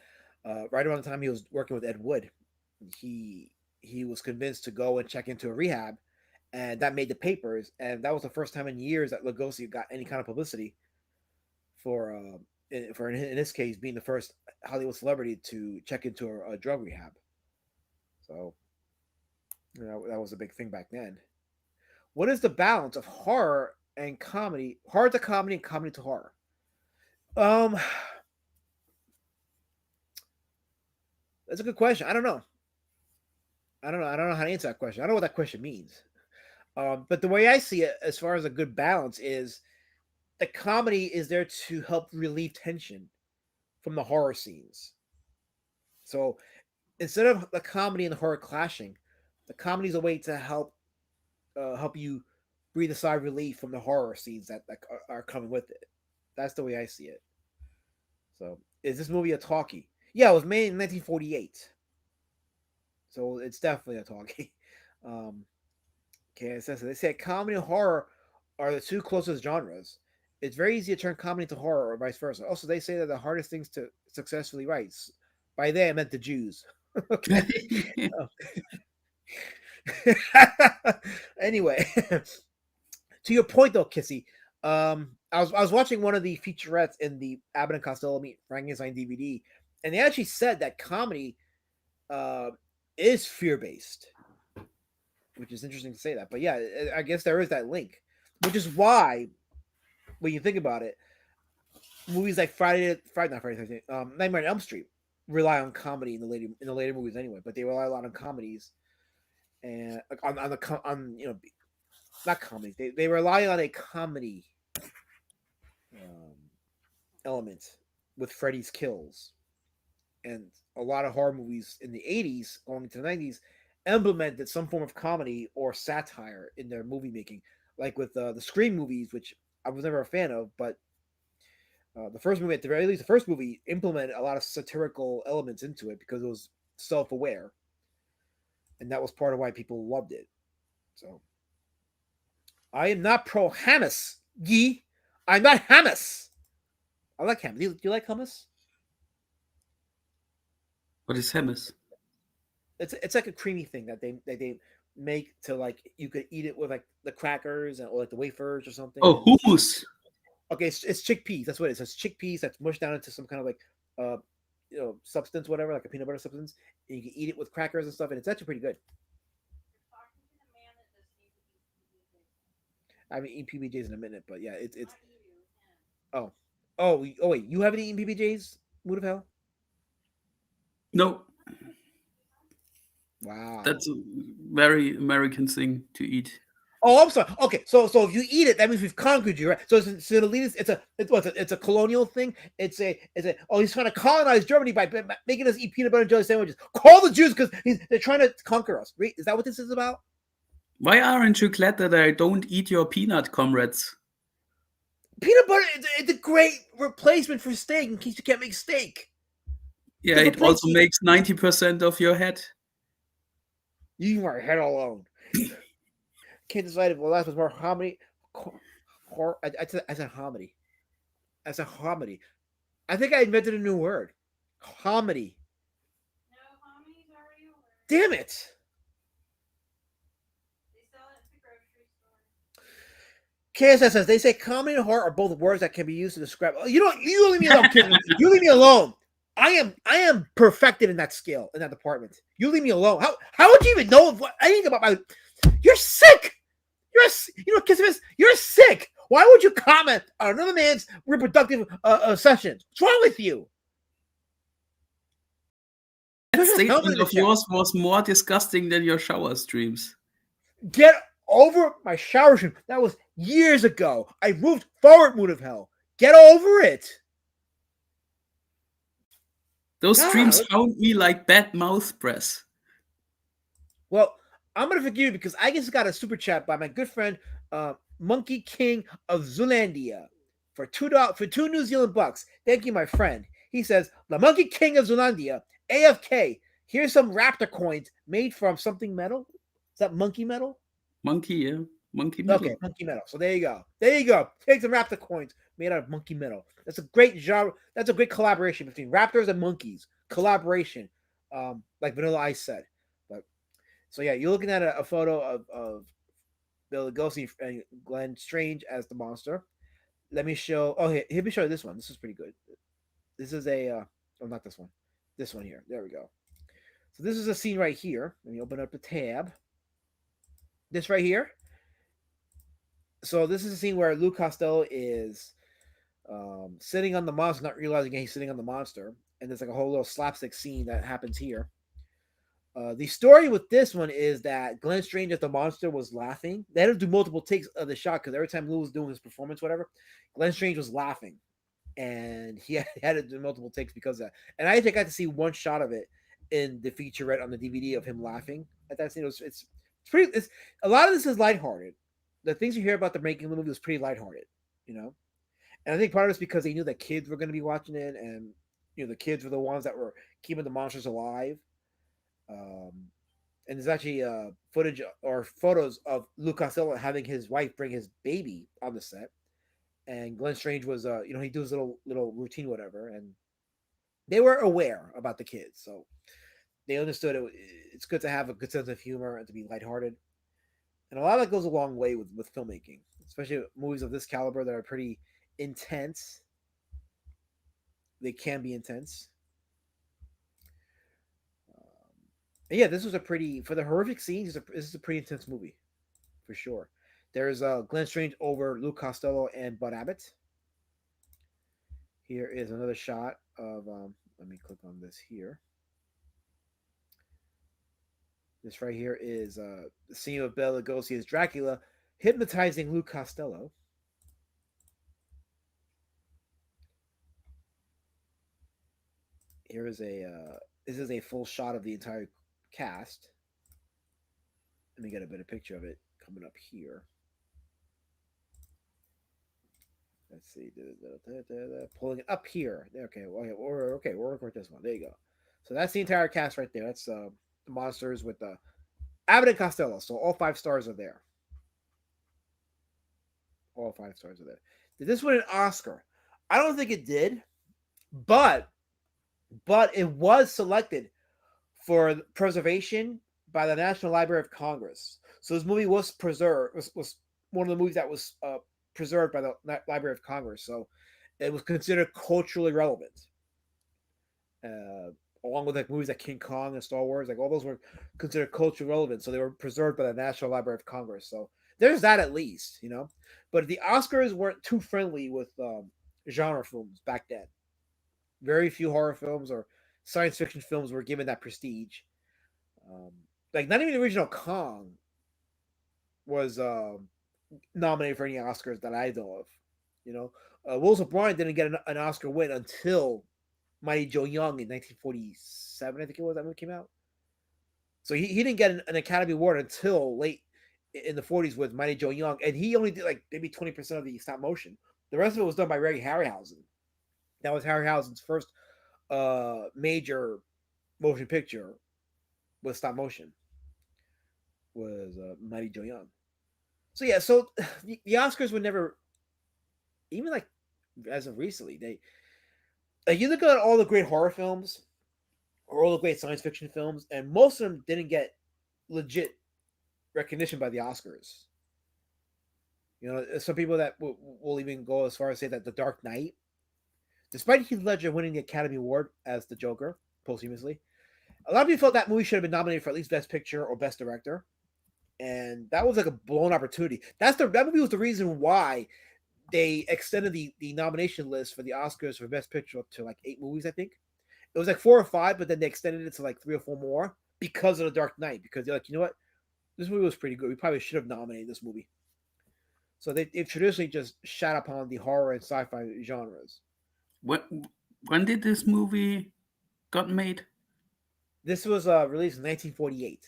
right around the time he was working with Ed Wood, he was convinced to go and check into a rehab, and that made the papers. And that was the first time in years that Lugosi got any kind of publicity for in this case being the first Hollywood celebrity to check into a drug rehab. So that was a big thing back then. What is the balance of horror and comedy, horror to comedy and comedy to horror? That's a good question. I don't know. I don't know how to answer that question. I don't know what that question means. But the way I see it, as far as a good balance, is the comedy is there to help relieve tension from the horror scenes. So instead of the comedy and the horror clashing, the comedy is a way to help you breathe a sigh of relief from the horror scenes that are coming with it. That's the way I see it. So, is this movie a talkie? Yeah, it was made in 1948. So it's definitely a talkie. Okay, it says they say comedy and horror are the two closest genres. It's very easy to turn comedy to horror or vice versa. Also, they say that the hardest things to successfully write. By they, I meant the Jews. Okay. Anyway, to your point though, Kissy, I was watching one of the featurettes in the Abbott and Costello Meet Frankenstein DVD, and they actually said that comedy is fear-based, which is interesting to say that. But yeah, I guess there is that link, which is why, when you think about it, movies like Nightmare on Elm Street rely on comedy in the later movies anyway. But they rely a lot on comedies and on not comedies. They rely on a comedy element with Freddy's kills, and a lot of horror movies in the 80s going into the 90s implemented some form of comedy or satire in their movie making, like with the Scream movies, which I was never a fan of, but the first movie, at the very least, the first movie implemented a lot of satirical elements into it because it was self-aware, and that was part of why people loved it. So, I am not pro hummus, Yee. I'm not hummus. I like hummus. Do you like hummus? What is hummus? It's like a creamy thing that they make to, like, you could eat it with like the crackers or like the wafers or something. Oh, hummus. Okay, it's chickpeas. That's what it is. It's chickpeas that's mushed down into some kind of like substance, whatever, like a peanut butter substance. And you can eat it with crackers and stuff, and it's actually pretty good. I haven't eaten PBJs in a minute, but yeah, it's. Oh, wait, you haven't eaten PBJs, Mood of Hell? No. Wow. That's a very American thing to eat. Oh, I'm sorry. Okay, so if you eat it, that means we've conquered you, right? So it's an elitist. It's a colonial thing. It's a he's trying to colonize Germany by making us eat peanut butter and jelly sandwiches. Call the Jews because they're trying to conquer us. Right? Is that what this is about? Why aren't you glad that I don't eat your peanut, comrades? Peanut butter it's a great replacement for steak in case you can't make steak. Yeah, The it also protein. makes 90% of your head. You leave my head alone. Can't decide if the last was more hominy. I said hominy. I said hominy. I think I invented a new word. Hominy. Damn it. KSS says they say comedy and horror are both words that can be used to describe. You leave me alone, kid. You leave me alone. I am perfected in that skill in that department. You leave me alone. How would you even know anything about my? You're sick. You're sick. Why would you comment on another man's reproductive sessions? What's wrong with you? That statement of yours was more disgusting than your shower streams. Get over my shower stream. That was years ago. I moved forward, moon of hell. Get over it. Those streams found me like bad mouth press. Well, I'm gonna forgive you because I just got a super chat by my good friend Monkey King of Zealandia for $2 New Zealand bucks. Thank you, my friend. He says the Monkey King of Zealandia, AFK. Here's some raptor coins made from something metal. Is that monkey metal? Monkey, yeah. Monkey metal. Okay, monkey metal. So there you go. There you go. Take some raptor coins made out of monkey metal. That's a great genre. That's a great collaboration between raptors and monkeys. Collaboration, like Vanilla Ice said. But so yeah, you're looking at a photo of Bela Lugosi and Glenn Strange as the monster. Let me show. Oh, here, let me show you this one. This is pretty good. This is a. Oh, not this one. This one here. There we go. So this is a scene right here. Let me open up the tab. This right here. So this is a scene where Lou Costello is sitting on the monster, not realizing he's sitting on the monster, and there's like a whole little slapstick scene that happens here. The story with this one is that Glenn Strange as the monster was laughing. They had to do multiple takes of the shot because every time Lou was doing his performance, whatever, Glenn Strange was laughing, and he had to do multiple takes because of that. And I think I got to see one shot of it in the featurette on the DVD of him laughing at that scene. It's pretty. A lot of this is lighthearted. The things you hear about the making of the movie was pretty lighthearted, And I think part of it's because they knew that kids were going to be watching it, and the kids were the ones that were keeping the monsters alive. And there's actually footage or photos of Lou Costello having his wife bring his baby on the set, and Glenn Strange was, he do his little routine, whatever, and they were aware about the kids, so they understood it's good to have a good sense of humor and to be lighthearted. And a lot of that goes a long way with filmmaking, especially movies of this caliber that are pretty intense. They can be intense. And yeah, this was for the horrific scenes, this is a pretty intense movie, for sure. There's Glenn Strange over Lou Costello and Bud Abbott. Here is another shot of, let me click on this here. This right here is the scene of Bela Lugosi as Dracula hypnotizing Lou Costello. Here is this is a full shot of the entire cast. Let me get a better picture of it coming up here. Let's see, pulling it up here. Okay, we're working with this one. There you go. So that's the entire cast right there. That's the monsters with the Abbott and Costello. So all 5 stars are there. All 5 stars are there. Did this win an Oscar? I don't think it did, but it was selected for preservation by the National Library of Congress. So this movie was preserved. Was one of the movies that was preserved by the Library of Congress. So it was considered culturally relevant. Along with like movies like King Kong and Star Wars, like all those were considered culturally relevant, so they were preserved by the National Library of Congress. So there's that at least, But the Oscars weren't too friendly with genre films back then. Very few horror films or science fiction films were given that prestige. Like not even the original Kong was nominated for any Oscars that I know of. You know, Wills O'Brien didn't get an Oscar win until Mighty Joe Young in 1947, I think it was, that movie came out. So he didn't get an Academy Award until late in the 40s with Mighty Joe Young, and he only did like maybe 20% of the stop motion. The rest of it was done by Ray Harryhausen. That was Harryhausen's first major motion picture with stop motion. Was Mighty Joe Young. So yeah, so the Oscars were never, even like as of recently, they you look at all the great horror films or all the great science fiction films, and most of them didn't get legit recognition by the Oscars. You know, some people that will even go as far as say that The Dark Knight, despite Heath Ledger winning the Academy Award as the Joker posthumously, a lot of people felt that movie should have been nominated for at least Best Picture or Best Director, and that was like a blown opportunity. That movie was the reason why they extended the nomination list for the Oscars for Best Picture up to like 8 movies, I think. It was like 4 or 5, but then they extended it to like 3 or 4 more because of The Dark Knight. Because they're like, you know what, this movie was pretty good. We probably should have nominated this movie. So they've traditionally just shat upon the horror and sci-fi genres. When did this movie got made? This was released in 1948.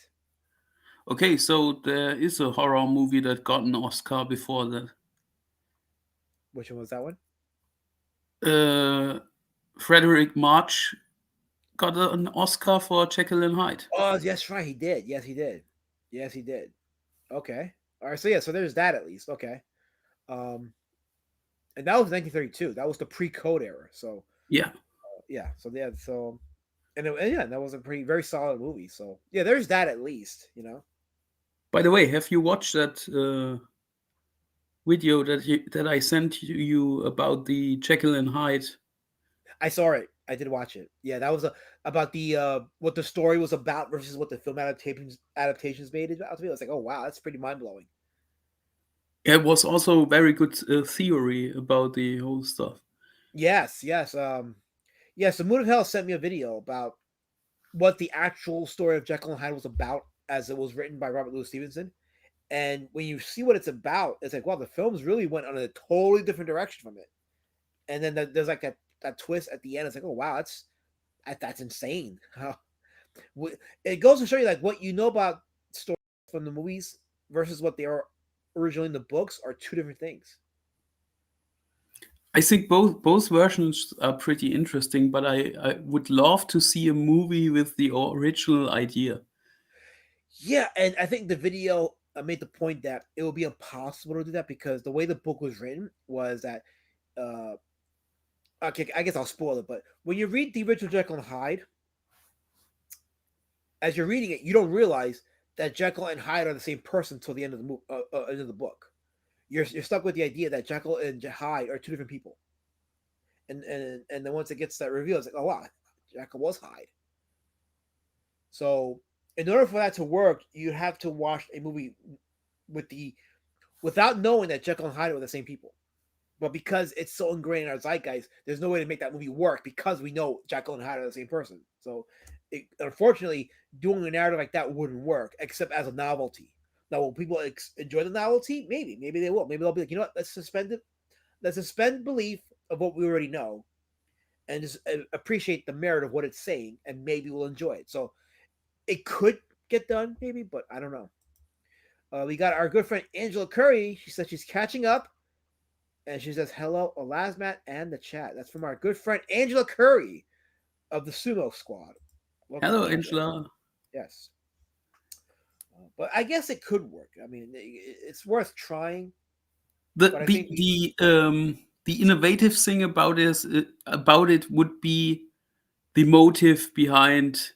Okay, so there is a horror movie that got an Oscar before that. Which one was that one? Frederick March got an Oscar for Jekyll and Hyde. Oh, yes, right. He did. Yes, he did. Yes, he did. Okay. All right. So yeah. So there's that at least. Okay. And that was 1932. That was the pre-code era. So Yeah. yeah. So yeah. So and yeah, that was a very solid movie. So yeah, there's that at least. You know. By the way, have you watched that video that I sent you about the Jekyll and Hyde? I saw it. I did watch it. Yeah, that was about the what the story was about versus what the film adaptations made it out to be. I was like, oh wow, that's pretty mind blowing. It was also a very good theory about the whole stuff. Yes, yes. Yes, the Moon of Hell sent me a video about what the actual story of Jekyll and Hyde was about as it was written by Robert Louis Stevenson. And when you see what it's about, it's like, wow, the films really went on a totally different direction from it. And then there's like that twist at the end. It's like, oh wow, that's insane. It goes to show you like what you know about stories from the movies versus what they are originally in the books are two different things. I think both versions are pretty interesting, but I would love to see a movie with the original idea. Yeah, and I think the video made the point that it would be impossible to do that because the way the book was written was that okay, I guess I'll spoil it, but when you read the original Jekyll and Hyde, as you're reading it, you don't realize that Jekyll and Hyde are the same person till the end of the end of the book. You're stuck with the idea that Jekyll and Hyde are two different people, and then once it gets that reveal, it's like, oh wow, Jekyll was Hyde. So in order for that to work, you have to watch a movie without knowing that Jekyll and Hyde are the same people. But because it's so ingrained in our zeitgeist, there's no way to make that movie work because we know Jekyll and Hyde are the same person. So, unfortunately, doing a narrative like that wouldn't work, except as a novelty. Now, will people enjoy the novelty? Maybe they will. Maybe they'll be like, you know what? Let's suspend it. Let's suspend belief of what we already know, and just appreciate the merit of what it's saying, and maybe we'll enjoy it. So, it could get done, maybe, but I don't know. We got our good friend Angela Curry. She said she's catching up. And she says, hello, Elasmat and the chat. That's from our good friend Angela Curry of the Sumo Squad. Welcome Hello, Angela. Yes. But I guess it could work. I mean, it's worth trying. The innovative thing about it would be the motive behind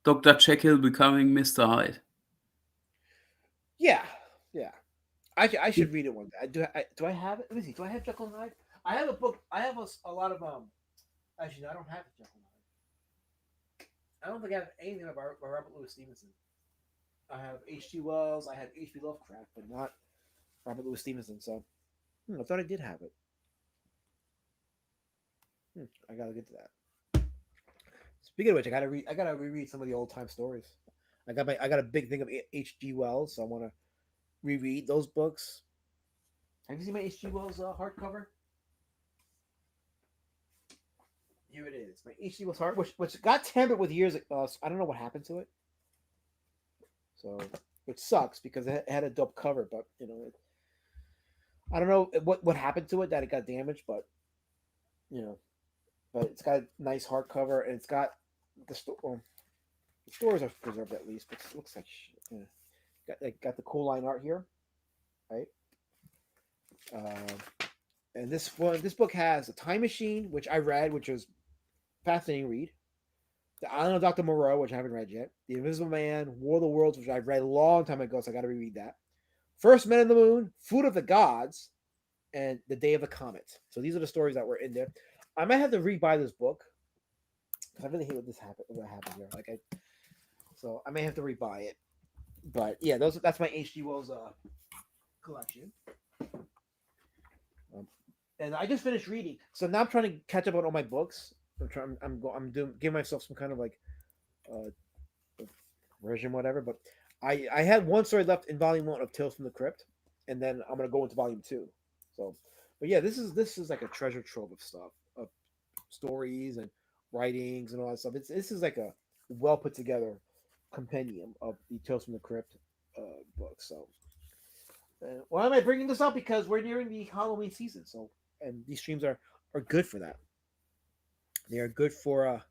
Dr. Jekyll becoming Mr. Hyde. Yeah, yeah. I should read it one day. Do I have it? Let me see. Do I have Jekyll and Hyde? I have a book. I have a lot of Actually, no, I don't have Jekyll and Hyde. I don't think I have anything by Robert Louis Stevenson. I have H.G. Wells. I have H.P. Lovecraft, but not Robert Louis Stevenson. So I thought I did have it. I gotta get to that. Speaking of which, I gotta reread some of the old time stories. I got a big thing of H.G. Wells, so I want to reread those books. Have you seen my H.G. Wells hardcover? Here it is. My H.G. Wells which got tampered with years ago. So I don't know what happened to it. So, which sucks because it had a dope cover, but I don't know what happened to it that it got damaged, but but it's got a nice hardcover and it's got the stories are preserved at least, but it looks like shit. Got the cool line art here, right? And this book has a Time Machine, which I read, which was fascinating read. The Island of Dr. Moreau, which I haven't read yet. The Invisible Man, War of the Worlds, which I read a long time ago, so I got to reread that. First Men in the Moon, Food of the Gods, and The Day of the Comet. So these are the stories that were in there. I might have to rebuy this book because I really hate what happened here. So I may have to rebuy it. But yeah, that's my H.G. Wells collection. And I just finished reading, so now I'm trying to catch up on all my books. I'm giving myself some kind of version, whatever. But I had one story left in volume 1 of Tales from the Crypt, and then I'm gonna go into volume 2. So, but yeah, this is like a treasure trove of stuff, of stories and writings and all that stuff. This is like a well put together compendium of the Tales from the Crypt book. So, why am I bringing this up? Because we're nearing the Halloween season, so and these streams are good for that. They are good for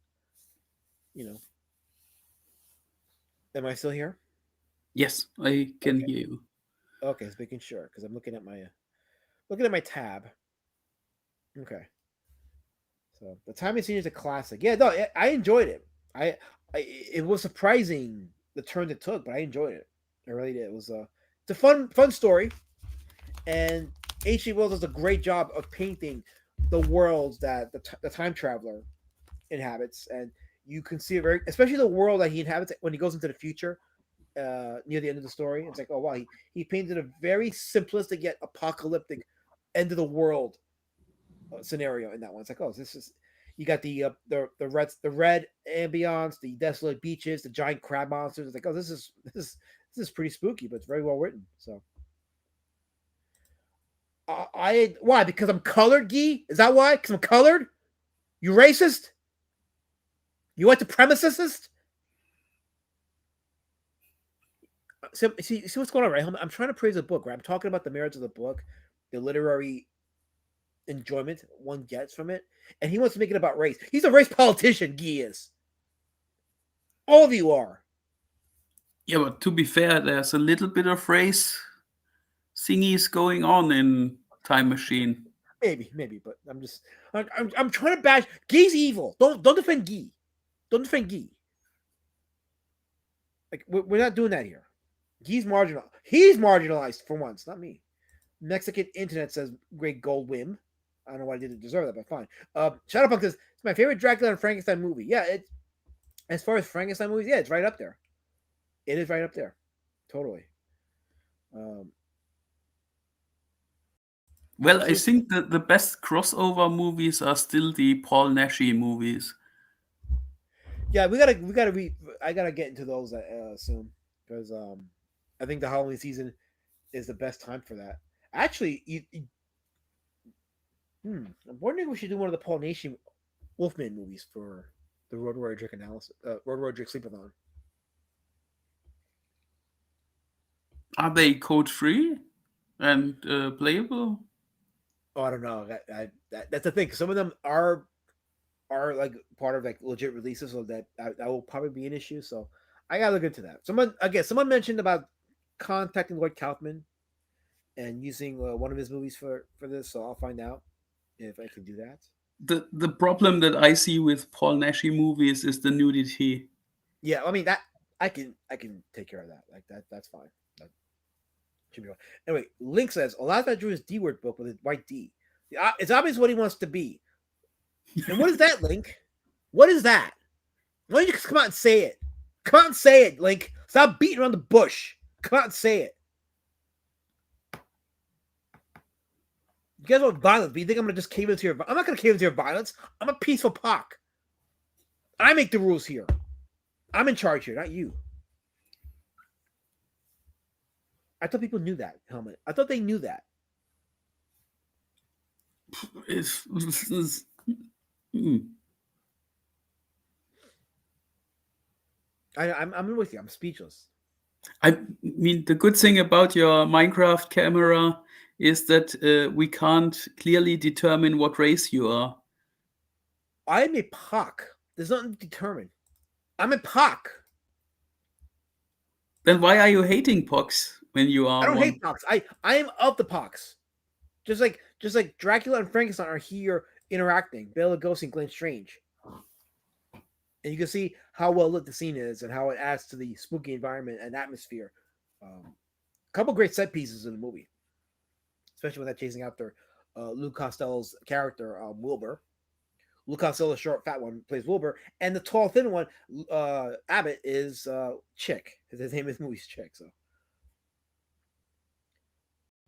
Am I still here? Yes, I can hear you. Okay, just making sure because I'm looking at my tab. Okay. So the Time Machine is a classic. Yeah, no, I enjoyed it. It was surprising the turn it took, but I enjoyed it. I really did. It's a fun story, and H.G. Wells does a great job of painting the worlds that the time traveler inhabits, and you can see it especially the world that he inhabits when he goes into the future. Near the end of the story, it's like, oh wow, he painted a very simplistic yet apocalyptic end of the world scenario in that one. It's like, oh, this is you got the red ambience, the desolate beaches, the giant crab monsters. It's like, oh, this is pretty spooky, but it's very well written. So, why? Because I'm colored, Guy? Is that why? Because I'm colored? You racist? You white supremacist? So, see what's going on, right? I'm trying to praise a book, right? I'm talking about the merits of the book, the literary enjoyment one gets from it, and he wants to make it about race. He's a race politician, Guy is. All of you are. Yeah, but to be fair, there's a little bit of race thingies going on in Time Machine. Maybe, but I'm trying to bash. Guy's evil. Don't defend Guy. Don't defend Guy. Like we're not doing that here. He's marginal. He's marginalized for once, not me. Mexican internet says great gold whim. I don't know why I didn't deserve that, but fine. Shadowpunk says it's my favorite Dracula and Frankenstein movie. Yeah, as far as Frankenstein movies, yeah, it's right up there. It is right up there, totally. Well, I think that the best crossover movies are still the Paul Naschy movies. Yeah, I gotta get into those soon because I think the Halloween season is the best time for that. Actually, I'm wondering if we should do one of the Paul Naschy Wolfman movies for the Road Warrior Drake analysis, Road Warrior Drake Sleepathon. Are they code free and playable? Oh, I don't know. That's the thing. Some of them are like part of like legit releases, so that will probably be an issue. So I gotta look into that. Someone mentioned about contacting Lloyd Kaufman and using one of his movies for this, so I'll find out if I can do that. The problem that I see with Paul Naschy movies is the nudity. Yeah, I mean that I can take care of that. Like that's fine. That should be fine. Anyway, Link says a lot of that drew his D word book with a white D. It's obvious what he wants to be. And what is that, Link? What is that? Why don't you just come out and say it? Come out and say it, Link. Stop beating around the bush. Come out and say it. You guys want violence, but you think I'm going to just cave into your... I'm not going to cave into your violence. I'm a peaceful Pac. I make the rules here. I'm in charge here, not you. I thought people knew that helmet. I thought they knew that. I'm with you. I'm speechless. I mean, the good thing about your Minecraft camera is that we can't clearly determine what race you are. I'm a Pock. There's nothing to determine. I'm a Pock. Then why are you hating Pox when you are I don't one? hate Pox. I am of the Pox. Just like Dracula and Frankenstein are here interacting. Bela Lugosi and Glenn Strange. And you can see how well lit the scene is and how it adds to the spooky environment and atmosphere. A couple great set pieces in the movie, especially when they're chasing after Luke Costello's character, Wilbur. Luke Costello, the short, fat one, plays Wilbur, and the tall, thin one, Abbott, is Chick. His name is movie's Chick. So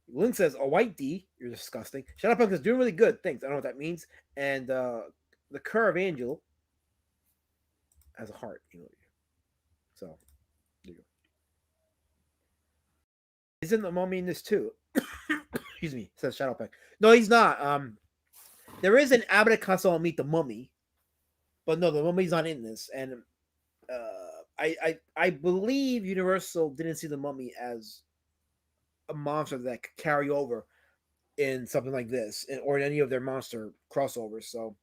Link says, "A white D, you're disgusting." Shut up, Uncle. Doing really good. Thanks. I don't know what that means. And the Cur of Angel has a heart. So there you go. He's in the Mummy in this too. Excuse me, says Shadowpeck. No, he's not. There is an Abbott and Costello Meet the Mummy, but no, the Mummy's not in this. And I believe Universal didn't see the Mummy as a monster that could carry over in something like this, or in any of their monster crossovers. So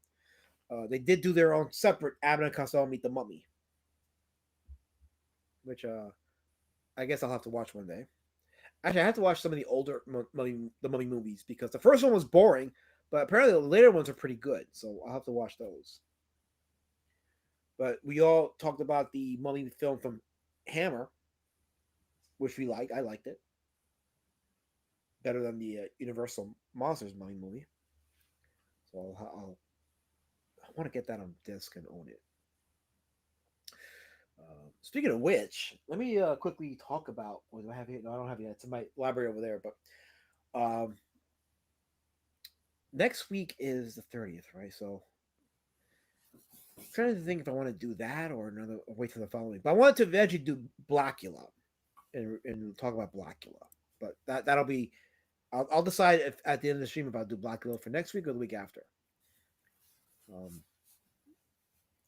they did do their own separate Abbott and Costello Meet the Mummy, which I guess I'll have to watch one day. Actually, I have to watch some of the older Mummy movies because the first one was boring, but apparently the later ones are pretty good. So I'll have to watch those. But we all talked about the Mummy film from Hammer, which we liked. I liked it better than the Universal Monsters Mummy movie. So I want to get that on disc and own it. Speaking of which, let me quickly talk about what do I have here? No, I don't have it yet. It's in my library over there. But next week is the 30th, right? So I'm trying to think if I want to do that or wait for the following. But I wanted to eventually do Blackula and talk about Blackula. But that'll be. I'll decide if at the end of the stream if I'll do Blackula for next week or the week after.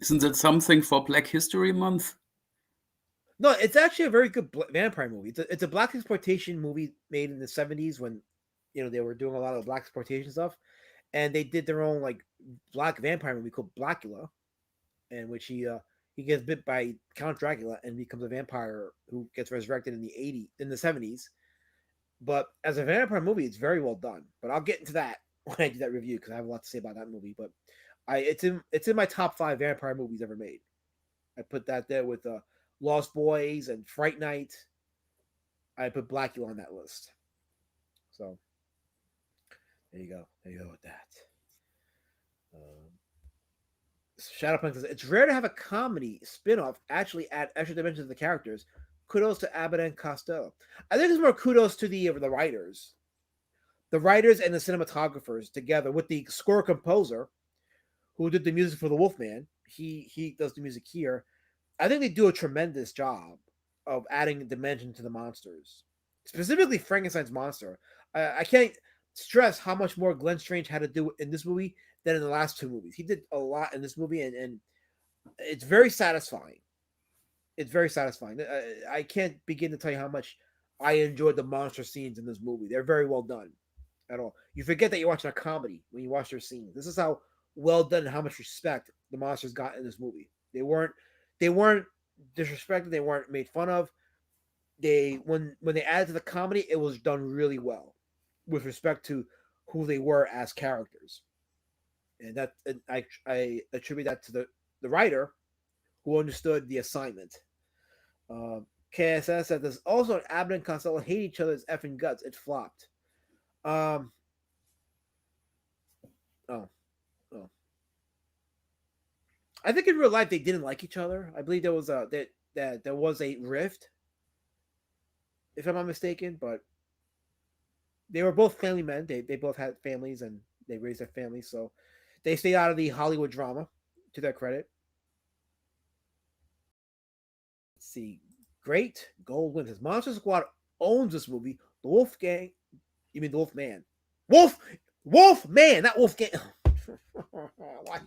Isn't that something for Black History Month? No, it's actually a very good vampire movie. It's a black exploitation movie made in the 70s when they were doing a lot of black exploitation stuff, and they did their own like black vampire movie called Blackula, in which he gets bit by Count Dracula and becomes a vampire who gets resurrected in the 70s. But as a vampire movie, it's very well done. But I'll get into that when I do that review because I have a lot to say about that movie. But it's in my top 5 vampire movies ever made. I put that there with Lost Boys and Fright Night. I put Blackula on that list. So there you go. There you go with that. Shadowpunk says it's rare to have a comedy spin-off actually add extra dimensions to the characters. Kudos to Abbott and Costello. I think it's more kudos to the writers. The writers and the cinematographers together with the score composer who did the music for The Wolfman. He does the music here. I think they do a tremendous job of adding dimension to the monsters. Specifically Frankenstein's monster. I can't stress how much more Glenn Strange had to do in this movie than in the last 2 movies. He did a lot in this movie, and it's very satisfying. It's very satisfying. I can't begin to tell you how much I enjoyed the monster scenes in this movie. They're very well done at all. You forget that you're watching a comedy when you watch their scenes. This is how well done and how much respect the monsters got in this movie. They weren't disrespected. They weren't made fun of. When they added to the comedy, it was done really well with respect to who they were as characters. And I attribute that to the writer who understood the assignment. KSS said there's also an Abbott and Costello hate each other's effing guts. It flopped. Oh. I think in real life they didn't like each other. I believe there was a rift, if I'm not mistaken. But they were both family men. They both had families and they raised their families, so they stayed out of the Hollywood drama. To their credit. Let's see. Great Gold wins. Monster Squad owns this movie. The Wolfgang. You mean the Wolfman? Wolfman, not Wolfgang. Why?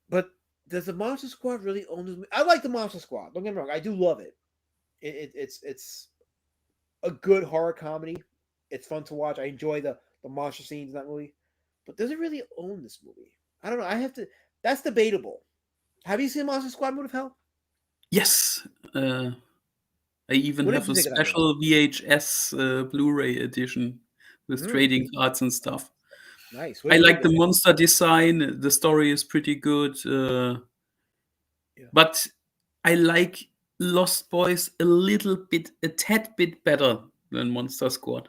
But does the Monster Squad really own this movie? I like the Monster Squad. Don't get me wrong. I do love it. It's a good horror comedy. It's fun to watch. I enjoy the monster scenes in that movie. But does it really own this movie? I don't know. I have to. That's debatable. Have you seen Monster Squad: Moon of Hell? Yes. I even What did have you a think of that one? special VHS Blu-ray edition with trading cards and stuff. Nice. What I did you like think the of it? monster design. The story is pretty good. Yeah. But I like Lost Boys a tad bit better than Monster Squad.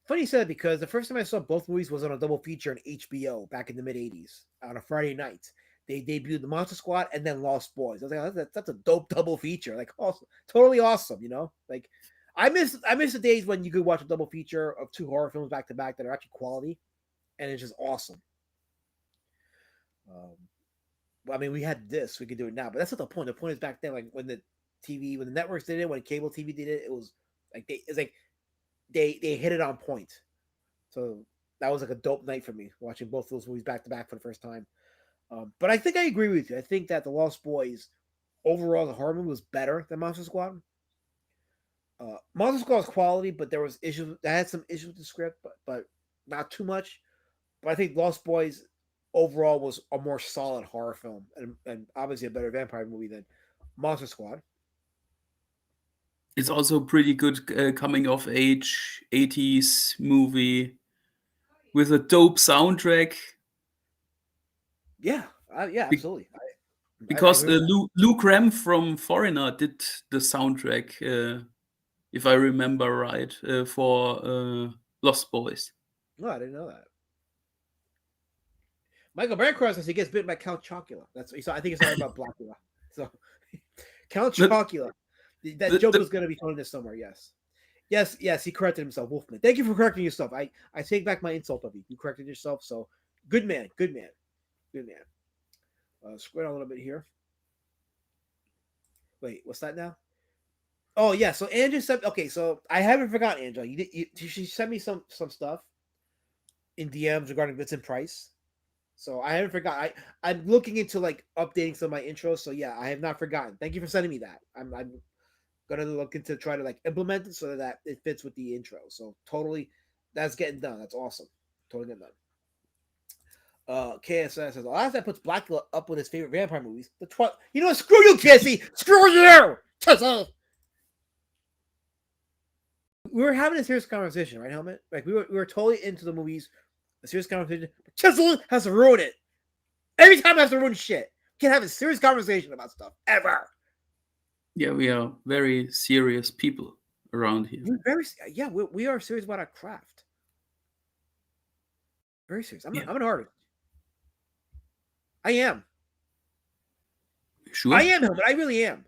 Funny you said, because the first time I saw both movies was on a double feature on HBO back in the mid '80s on a Friday night. They debuted the Monster Squad and then Lost Boys. I was like, oh, that's a dope double feature. Like, awesome, totally awesome. You know, like I miss the days when you could watch a double feature of 2 horror films back to back that are actually quality, and it's just awesome. Well, I mean, we had this, we could do it now, but that's not the point. The point is back then, like when the networks did it, when cable TV did it, it was like they hit it on point. So that was like a dope night for me, watching both those movies back to back for the first time. But I think I agree with you. I think that the Lost Boys overall, the horror movie was better than Monster Squad. Monster Squad was quality, but there was issues. I had some issues with the script, but not too much. But I think Lost Boys overall was a more solid horror film, and obviously a better vampire movie than Monster Squad. It's also a pretty good coming of age 80s movie with a dope soundtrack. Yeah, yeah, absolutely. I Because agree with that. Luke Ram from Foreigner did the soundtrack, if I remember right, for Lost Boys. No, I didn't know that. Michael Bancroft says he gets bitten by Count Chocula. That's so I think it's not about Blackula. So Count The- Chocula. That the- joke the- was going to be told in this somewhere. Yes, yes. He corrected himself. Wolfman. Thank you for correcting yourself. I take back my insult of you. You corrected yourself. So good man. Good man. Good man. Scroll down a little bit here. Wait, what's that now? Oh yeah. So Angela said, okay. So I haven't forgotten Angela. She sent me some stuff in DMs regarding Vincent Price. So I haven't forgotten. I'm looking into like updating some of my intros. So yeah, I have not forgotten. Thank you for sending me that. I'm gonna look into try to like implement it so that it fits with the intro. So totally, that's getting done. That's awesome. Totally getting done. KSS says, last that puts Blackula up with his favorite vampire movies. The 12. You know what? Screw you, Casey. Screw you. We were having a serious conversation, right, Helmet? Like we were totally into the movies. A serious conversation. But Chisel has to ruin it. Every time I have to ruin shit. Can't have a serious conversation about stuff ever. Yeah, we are very serious people around here. We are serious about our craft. Very serious. I'm an artist. I am. Sure. I am, Helmet. I really am.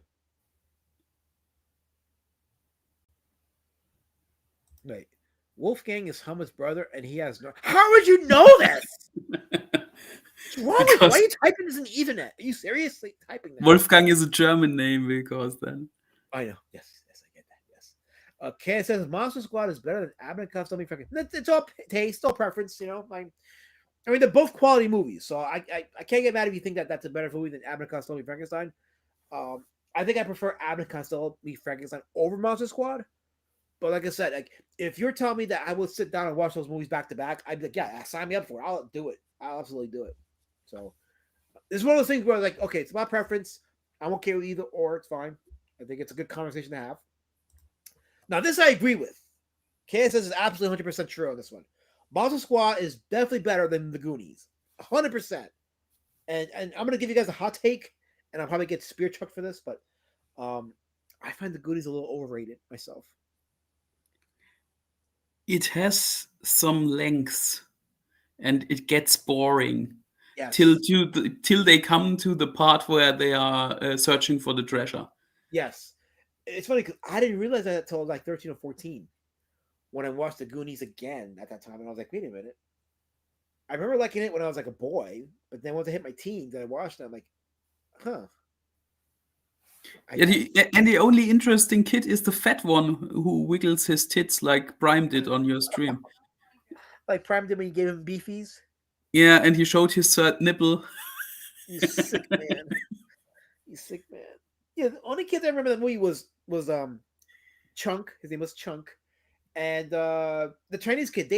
Wait. Wolfgang is Helmet's brother, and he has no. How would you know this? What's wrong with you? Why are you typing this in Ethernet? Are you seriously typing that? Wolfgang is a German name because then. I know. Yes, I get that. Yes. Ken says Monster Squad is better than Abbott and Costello. It's all taste, all preference. You know, I mean, they're both quality movies, so I can't get mad if you think that that's a better movie than Abbott and Costello meet Frankenstein. I think I prefer Abbott and Costello meet Frankenstein over Monster Squad. But like I said, like if you're telling me that I would sit down and watch those movies back to back, I'd be like, yeah, sign me up for it. I'll do it. I'll absolutely do it. So it's one of those things where like, okay, it's my preference. I'm okay with either or. It's fine. I think it's a good conversation to have. Now, this I agree with. KS is absolutely 100% true on this one. Monster Squad is definitely better than the Goonies. 100%. And I'm going to give you guys a hot take, and I'll probably get spear chucked for this, but I find the Goonies a little overrated myself. It has some lengths, and it gets boring. Yes. Till they come to the part where they are searching for the treasure. Yes. It's funny because I didn't realize that until like 13 or 14 when I watched the Goonies again at that time. And I was like, wait a minute. I remember liking it when I was like a boy, but then once I hit my teens and I watched it, I'm like, huh. Yeah, and the only interesting kid is the fat one who wiggles his tits like Prime did on your stream. Like Prime did when you gave him beefies. Yeah, and he showed his third nipple. You sick man. You sick man. Yeah, the only kid I remember in that movie was Chunk. His name was Chunk. And the Chinese kid,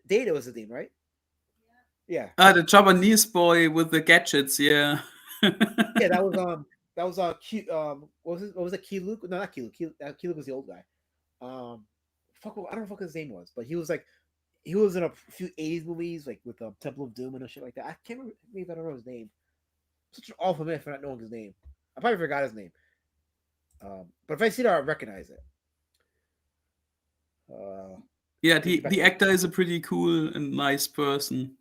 Data was his name, right? Yeah. The Japanese boy with the gadgets, yeah. Yeah, that was Q what was it? Key Luke? No, not Key Luke. Key Luke was the old guy. Fuck, I don't know what his name was, but he was in a few 80s movies, like with Temple of Doom and shit like that. I can't remember. I don't know his name. Such an awful man for not knowing his name. I probably forgot his name. But if I see it, I'll recognize it. Yeah, the actor is a pretty cool and nice person.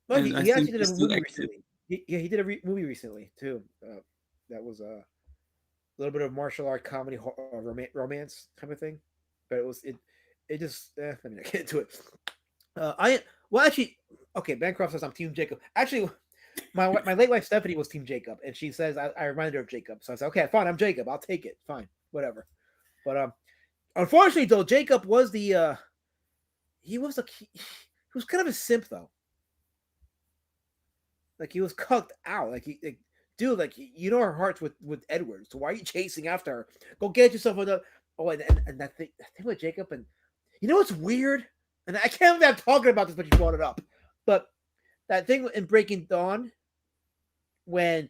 Well, And I he actually think did a he's still movie active. recently. He did a movie recently too. That was a little bit of martial art comedy romance kind of thing, but it just let me not get into it. Okay. Bancroft says I'm Team Jacob. Actually, my late wife Stephanie was Team Jacob, and she says I reminded her of Jacob. So I said, okay, fine, I'm Jacob. I'll take it. Fine, whatever. But unfortunately, though, Jacob was he was kind of a simp though. Like he was cucked out. Dude, you know her heart's with Edward. So why are you chasing after her? Go get yourself another. Oh, and that thing with Jacob, and you know what's weird? And I can't believe I'm talking about this, but you brought it up. But that thing in Breaking Dawn, when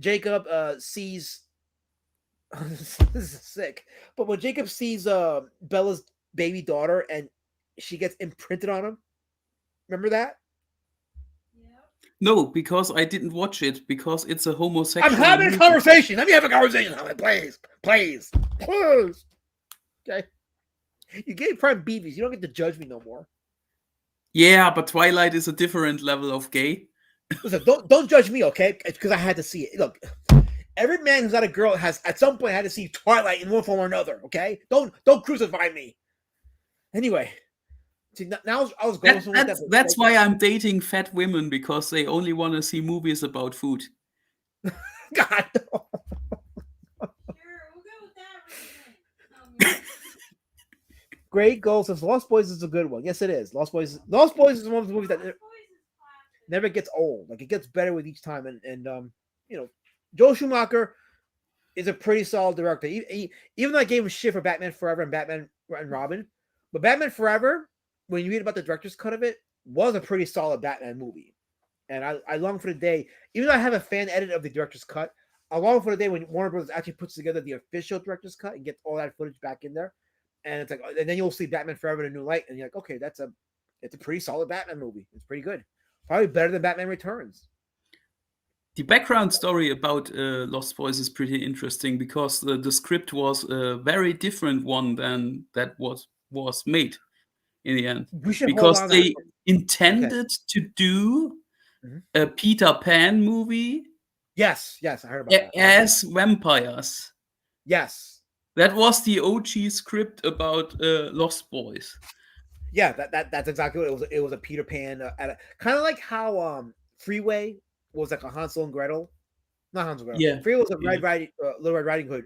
Jacob sees this is sick. But when Jacob sees Bella's baby daughter and she gets imprinted on him, remember that? No, because I didn't watch it, because it's a homosexual I'm having a movie. conversation. Let me have a conversation. Please. Okay. You gave Prime BBs. You don't get to judge me no more. Yeah, but Twilight is a different level of gay. Listen, don't judge me, okay? Because I had to see it. Look, every man who's not a girl has at some point had to see Twilight in one form or another. Okay, don't crucify me. Anyway, see, now I was going somewhere with that. That's why I'm dating fat women, because they only want to see movies about food. God. No. Great Goal says Lost Boys is a good one. Yes, it is. Lost Boys is one of the movies that never gets old. Like it gets better with each time. And Joel Schumacher is a pretty solid director. Even though I gave him shit for Batman Forever and Batman and Robin, but Batman Forever, when you read about the director's cut of it, was a pretty solid Batman movie. And I long for the day, even though I have a fan edit of the director's cut, I long for the day when Warner Bros. Actually puts together the official director's cut and gets all that footage back in there. And it's like, and then you'll see Batman Forever in a new light, and you're like, okay, it's a pretty solid Batman movie. It's pretty good, probably better than Batman Returns. The background story about Lost Boys is pretty interesting, because the script was a very different one than that was made in the end. Because they intended to do a Peter Pan movie. Yes, I heard about that. As vampires. Yes. That was the OG script about Lost Boys. Yeah, that's exactly what it was. It was a Peter Pan, kind of like how Freeway was like a Hansel and Gretel, not Hansel and Gretel. Yeah, Freeway was a Little Red Riding Hood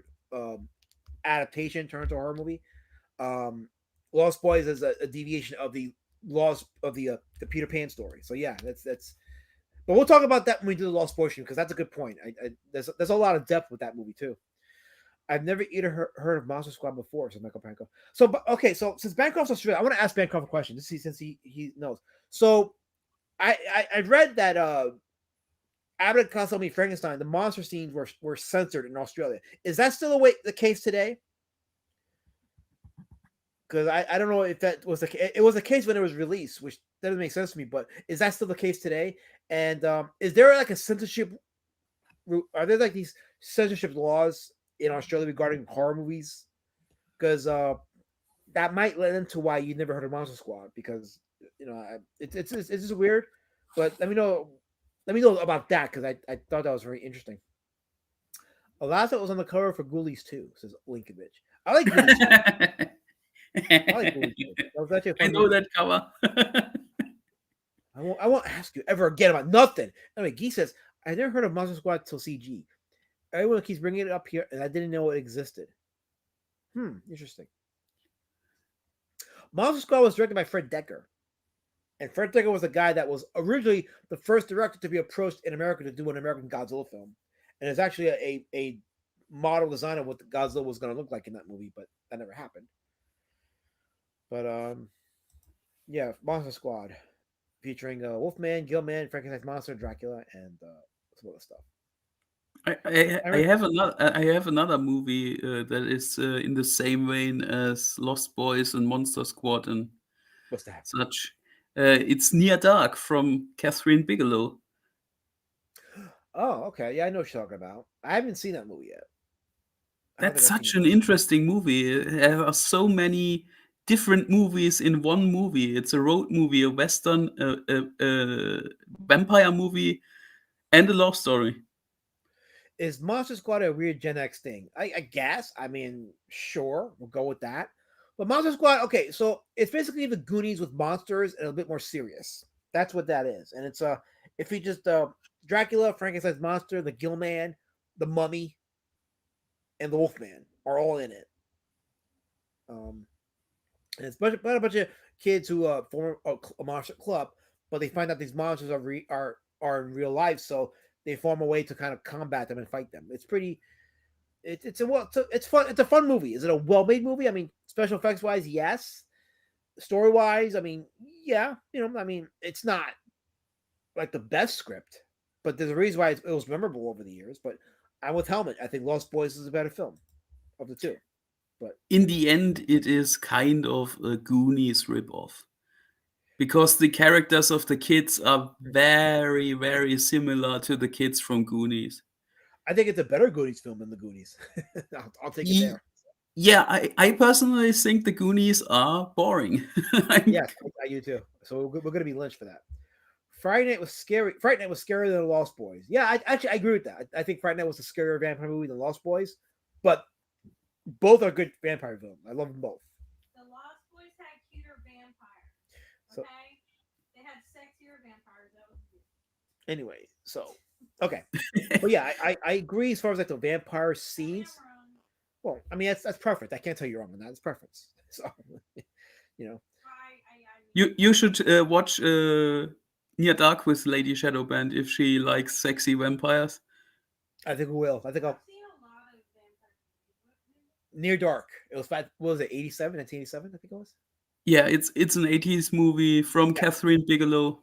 adaptation turned into a horror movie. Lost Boys is a deviation of the the Peter Pan story. So yeah, that's. But we'll talk about that when we do the Lost Boys, because that's a good point. There's a lot of depth with that movie too. I've never either heard of Monster Squad before, says Michael Panko. So since Bancroft's Australia, I want to ask Bancroft a question, since he knows. So I read that Abbott, Costello, Frankenstein, the monster scenes were censored in Australia. Is that still the case today? Because I don't know if that was the case. It was the case when it was released, which doesn't make sense to me. But is that still the case today? And is there like a censorship? Are there like these censorship laws in Australia regarding horror movies? Because that might lead into why you never heard of Monster Squad, because it's just weird. But let me know about that, because I thought that was very interesting. Alaska was on the cover for Ghoulies 2, says Linkovich. I like Ghoulies 2. I know that cover. I won't ask you ever again about nothing. Anyway, Guy says, I never heard of Monster Squad till CG. Everyone keeps bringing it up here, and I didn't know it existed. Interesting. Monster Squad was directed by Fred Decker. And Fred Decker was the guy that was originally the first director to be approached in America to do an American Godzilla film. And it's actually a model design of what the Godzilla was going to look like in that movie, but that never happened. But, yeah, Monster Squad, featuring Wolfman, Gillman, Frankenstein's monster, Dracula, and some other stuff. I have another movie that is in the same vein as Lost Boys and Monster Squad and What's that? such. It's Near Dark from Catherine Bigelow. Oh, okay. Yeah, I know what you're talking about. I haven't seen that movie yet. That's such an interesting movie. There are so many different movies in one movie. It's a road movie, a western, a vampire movie, and a love story. Is Monster Squad a weird Gen X thing? I guess. I mean, sure, we'll go with that. But Monster Squad, okay, so it's basically the Goonies with monsters and a bit more serious. That's what that is. And it's if you just Dracula, Frankenstein's monster, the Gill Man, the Mummy, and the Wolfman are all in it. And it's about a bunch of kids who form a monster club, but they find out these monsters are in real life, so they form a way to kind of combat them and fight them. It's pretty. It's fun. It's a fun movie. Is it a well-made movie? I mean, special effects wise, yes. Story wise, I mean, yeah. I mean, it's not like the best script, but there's a reason why it was memorable over the years. But I'm with Helmet. I think Lost Boys is a better film of the two. But in the end, it is kind of a Goonies ripoff. Because the characters of the kids are very, very similar to the kids from Goonies. I think it's a better Goonies film than the Goonies. I'll take it there. Yeah, I personally think the Goonies are boring. Yes, I do too. So we're going to be lynched for that. Friday Night was scary. Friday Night was scarier than Lost Boys. Yeah, I agree with that. I think Friday Night was a scarier vampire movie than Lost Boys, but both are good vampire films. I love them both. The Lost Boys had cuter vampires. So, they had sexier vampires. That was good. Anyway, so okay, but yeah, I agree as far as like the vampire scenes. Well, I mean that's perfect. I can't tell you wrong on that. It's preference. So You should watch Near Dark with Lady Shadowband if she likes sexy vampires. I think we will. I think I'll. Near Dark. It was what was it? 1987, I think it was. Yeah, it's an 80s movie from Catherine Bigelow.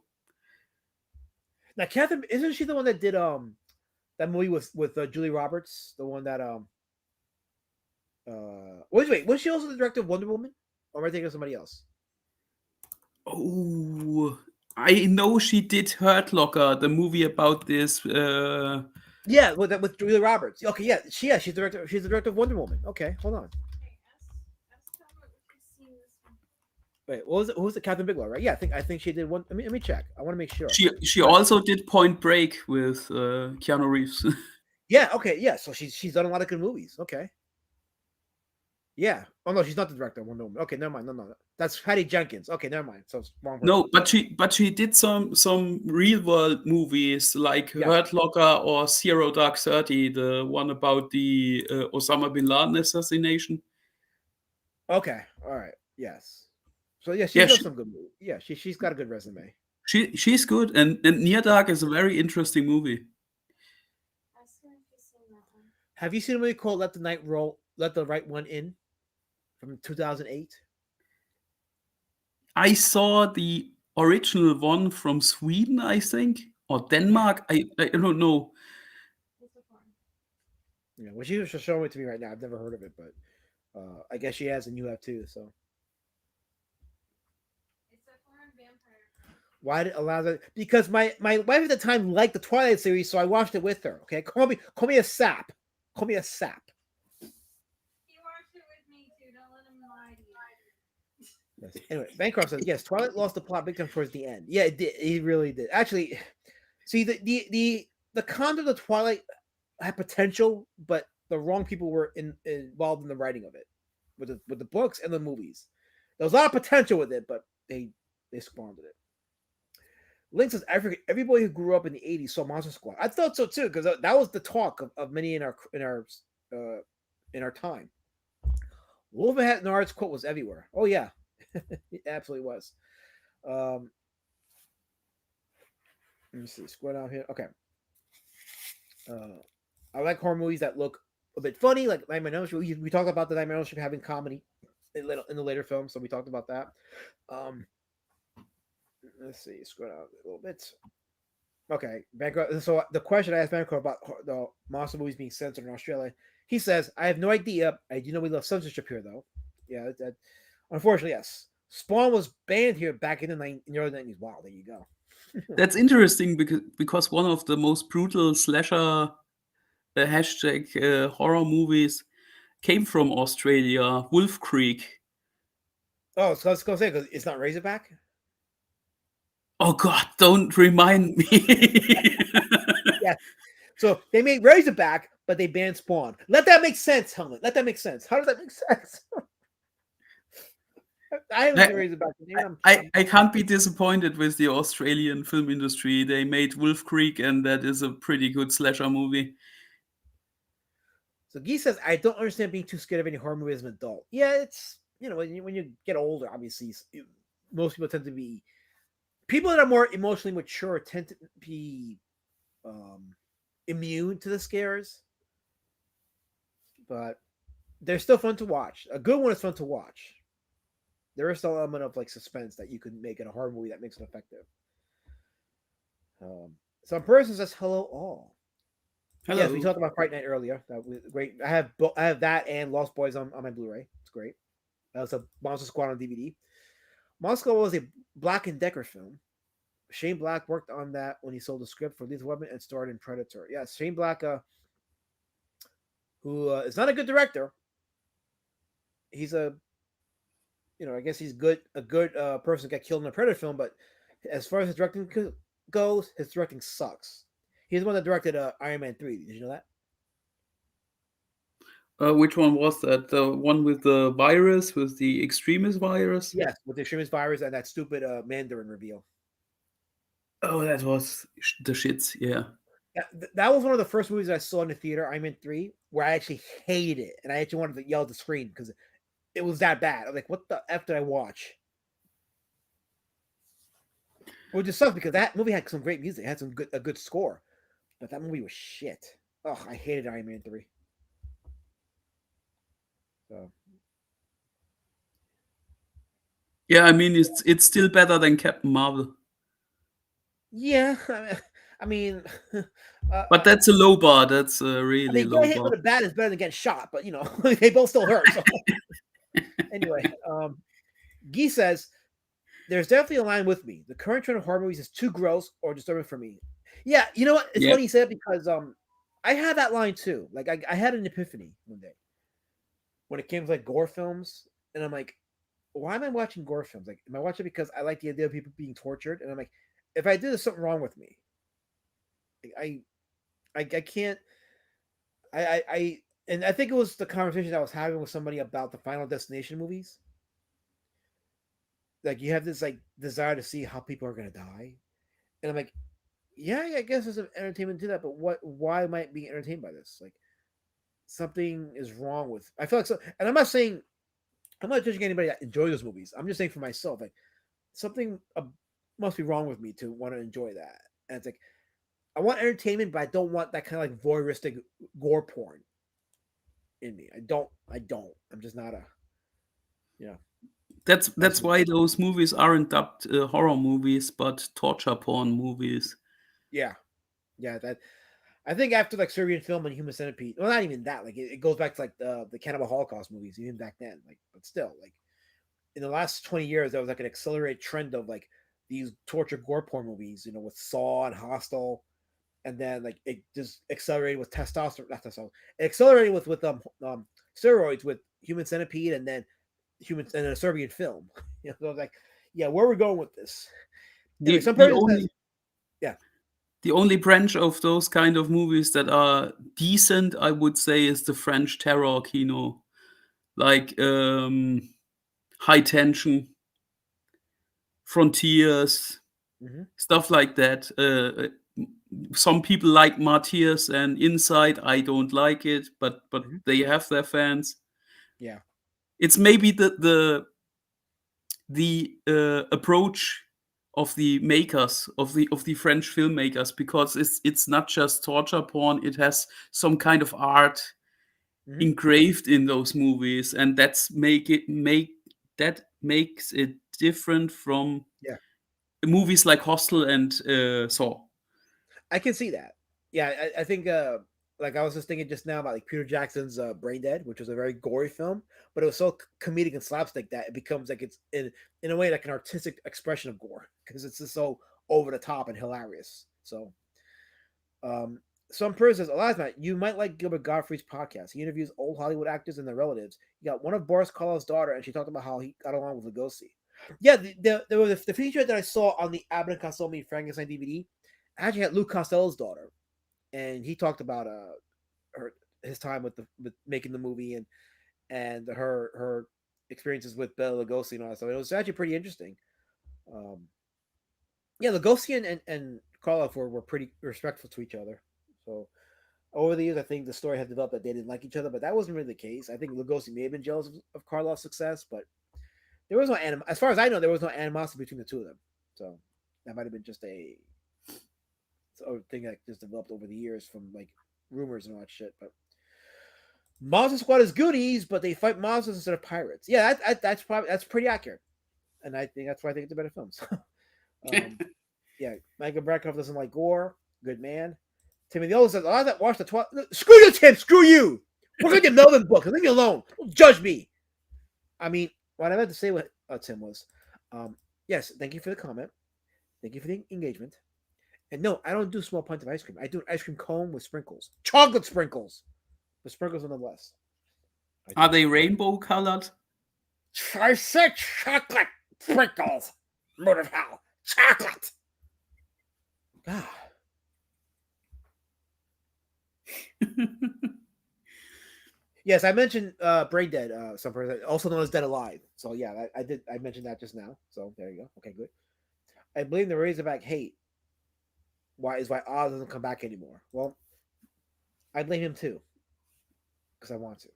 Now, Catherine, isn't she the one that did that movie with Julie Roberts? The one that wait, was she also the director of Wonder Woman? Or am I thinking of somebody else? Oh, I know she did Hurt Locker, the movie about this. Yeah, with Julia Roberts. Okay, yeah, she's the director. She's the director of Wonder Woman. Okay, hold on. Wait, what was it? Who was it? Catherine Bigelow, right? Yeah, I think she did one. Let me check. I want to make sure. She also did Point Break with Keanu Reeves. Yeah. Okay. Yeah. So she's done a lot of good movies. Okay. Yeah. Oh no, she's not the director of Wonder Woman. Okay, never mind. No. That's Patty Jenkins. Okay, never mind. So it's wrong. No, but she did some real world movies like Hurt Locker or Zero Dark 30, the one about the Osama bin Laden assassination. Okay. All right. Yes. So yeah, she does some good movies. Yeah, she's got a good resume. She's good, and Near Dark is a very interesting movie. Have you seen a movie called Let the Right One In from 2008? I saw the original one from Sweden, I think, or Denmark. I don't know. Yeah, well, she was just showing it to me right now. I've never heard of it, but I guess she has, and you have too. So. Why did it allow that? Because my wife at the time liked the Twilight series, so I watched it with her. Okay, call me a sap. Call me a sap. He watched it with me too. Don't let him lie to you. Yes. Anyway, Bancroft says yes. Twilight lost the plot big time towards the end. Yeah, it did. He really did. Actually, see the content of Twilight had potential, but the wrong people were involved in the writing of it, with the books and the movies. There was a lot of potential with it, but they squandered it. Link says everybody who grew up in the '80s saw Monster Squad. I thought so too, because that was the talk of many in our time. Wolverhampton's quote was everywhere. Oh yeah, it absolutely was. Let me see. Scroll down here. Okay. I like horror movies that look a bit funny, like Nightmare on Elm Street. We talked about the Nightmare on Elm Street having comedy in the later film, so we talked about that. Let's see. Scroll down a little bit. Okay, Bancroft. So the question I asked Bancroft about the monster movies being censored in Australia, he says, "I have no idea. I do know we love censorship here, though. Yeah, unfortunately, yes. Spawn was banned here back in the early '90s. Wow, there you go. That's interesting because one of the most brutal slasher horror movies came from Australia, Wolf Creek. Oh, so let's go say because it's not Razorback. Oh God, don't remind me. Yeah. So they made Razorback, but they banned Spawn. Let that make sense, Helmet. Let that make sense. How does that make sense? I haven't seen Razorback. I can't be disappointed with the Australian film industry. They made Wolf Creek, and that is a pretty good slasher movie. So Guy says, I don't understand being too scared of any horror movie as an adult. Yeah, it's, when you get older, obviously, most people tend to be, people that are more emotionally mature tend to be immune to the scares. But they're still fun to watch. A good one is fun to watch. There is still an element of like suspense that you can make in a horror movie that makes it effective. Some person says, hello all. Hello. Yes, we talked about Fright Night earlier. That was great. I have that and Lost Boys on my Blu-ray. It's great. That was a Monster Squad on DVD. Monster Squad was a Black and Decker film. Shane Black worked on that when he sold the script for Lethal Weapon and starred in Predator. Yes, Shane Black, who is not a good director. He's I guess he's a good person who got killed in a Predator film, but as far as his directing goes, his directing sucks. He's the one that directed Iron Man 3. Did you know that? Which one was that? The one with the virus, with the extremist virus? Yes, with the extremist virus and that stupid Mandarin reveal. Oh, that was the shits, yeah. That was one of the first movies I saw in the theater, Iron Man 3, where I actually hated it. And I actually wanted to yell at the screen because it was that bad. I was like, what the F did I watch? Which just sucks because that movie had some great music. It had a good score. But that movie was shit. Oh, I hated Iron Man 3. So. Yeah, I mean, it's still better than Captain Marvel. Yeah, I mean, but that's a low bar. That's really low bar. Getting hit with a bat is better than getting shot, but they both still hurt. So. Anyway, Guy says there's definitely a line with me. The current trend of horror movies is too gross or disturbing for me. Yeah, you know what? It's funny you said because I had that line too. Like I had an epiphany one day when it came to like gore films, and I'm like, why am I watching gore films? Like, am I watching it because I like the idea of people being tortured? And I'm like, if I do, there's something wrong with me. I can't. And I think it was the conversation I was having with somebody about the Final Destination movies. Like, you have this like desire to see how people are gonna die, and I'm like, yeah, I guess there's an entertainment to that, but why am I being entertained by this? Like, something is wrong with. I feel like so, and I'm not judging anybody that enjoys those movies. I'm just saying for myself, like, something must be wrong with me to want to enjoy that. And it's like, I want entertainment, but I don't want that kind of like voyeuristic gore porn in me. I don't. I'm just not a. That's why those movies aren't dubbed horror movies, but torture porn movies. Yeah. That I think after like Serbian Film and Human Centipede, well, not even that. Like it goes back to like the Cannibal Holocaust movies, even back then. Like, but still, like in the last 20 years, there was like an accelerated trend of like these torture gore porn movies, with Saw and Hostel, and then like it just accelerated with testosterone. Not testosterone. It accelerated with steroids with Human Centipede, and then a Serbian Film. So I was like, yeah, where are we going with this? The only branch of those kind of movies that are decent, I would say, is the French terror kino, like High Tension, Frontiers, stuff like that. Some people like Martyrs and Inside. I don't like it, but they have their fans. Yeah, it's maybe the approach of the makers of the French filmmakers, because it's not just torture porn. It has some kind of art engraved in those movies, and that makes it different from movies like Hostel and Saw. I can see that. Yeah, I think like I was just thinking just now about like Peter Jackson's Brain Dead, which was a very gory film, but it was so comedic and slapstick that it becomes like it's in a way like an artistic expression of gore, because it's just so over the top and hilarious. So some person says, Elias, you might like Gilbert Gottfried's podcast. He interviews old Hollywood actors and their relatives. You got one of Boris Karloff's daughter, and she talked about how he got along with Lugosi. Yeah, the feature that I saw on the Abbott and Costello Meet Frankenstein DVD actually had Luke Costello's daughter, and he talked about his time with making the movie and her experiences with Bela Lugosi and all that stuff. It was actually pretty interesting. Yeah, Lugosi and Karloff were pretty respectful to each other. So over the years, I think the story had developed that they didn't like each other, but that wasn't really the case. I think Lugosi may have been jealous of Karloff's success, but there was no as far as I know, there was no animosity between the two of them. So that might have been just a thing that just developed over the years from like rumors and all that shit. But Monster Squad is goodies, but they fight monsters instead of pirates. Yeah, that's pretty accurate, and I think that's why I think it's a better film. So, yeah, Michael Brackoff doesn't like gore. Good man. Timmy the Old says, "I that watched the 12." Screw you, Tim. Screw you. We're gonna get Melvin book. Leave me alone. Don't judge me. I mean, what I meant to say with Tim was, yes, thank you for the comment. Thank you for the engagement. And no, I don't do small pints of ice cream. I do an ice cream cone with sprinkles. Chocolate sprinkles. With sprinkles nonetheless. Are they rainbow colored? I said chocolate sprinkles. Murder of hell. Chocolate. Ah. Yes, I mentioned Brain Dead, some person, also known as Dead Alive. So yeah, I mentioned that just now. So there you go. Okay, good. I blame the Razorback hate. Why Oz doesn't come back anymore? Well, I blame him too, because I want to.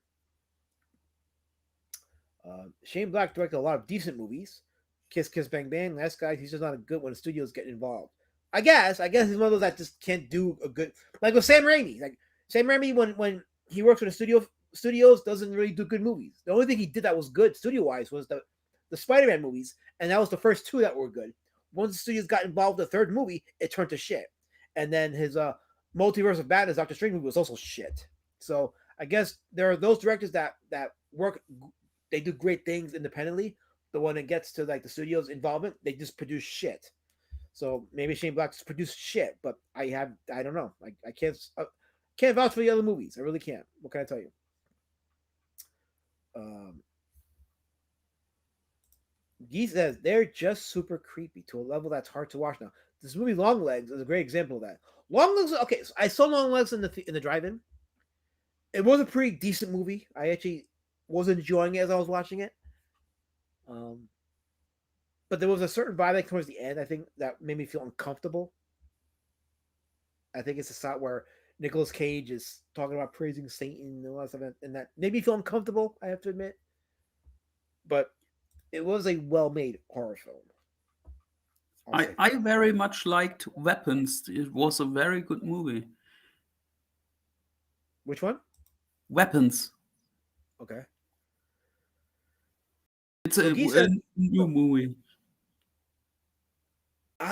Shane Black directed a lot of decent movies. Kiss Kiss Bang Bang. Nice guy. He's just not a good when the studios get involved. I guess he's one of those that just can't do a good, like with Sam Raimi. Like Sam Raimi, when he works with the studios, doesn't really do good movies. The only thing he did that was good studio wise was the Spider-Man movies, and that was the first two that were good. Once the studios got involved in the third movie, it turned to shit. And then his Multiverse of Madness Doctor Strange movie was also shit. So I guess there are those directors that work, they do great things independently. The one that gets to like the studio's involvement, they just produce shit. So maybe Shane Black just produced shit, but I don't know. I can't vouch for the other movies. I really can't. What can I tell you? He says they're just super creepy to a level that's hard to watch now. This movie Longlegs is a great example of that. Longlegs, okay, so I saw Longlegs in the drive-in. It was a pretty decent movie. I actually was enjoying it as I was watching it. But there was a certain vibe like towards the end, I think, that made me feel uncomfortable. I think it's a spot where Nicolas Cage is talking about praising Satan and all that stuff, and that made me feel uncomfortable, I have to admit. But it was a well-made horror film. I very much liked Weapons. It was a very good movie. Which one? Weapons. Okay. It's a new movie.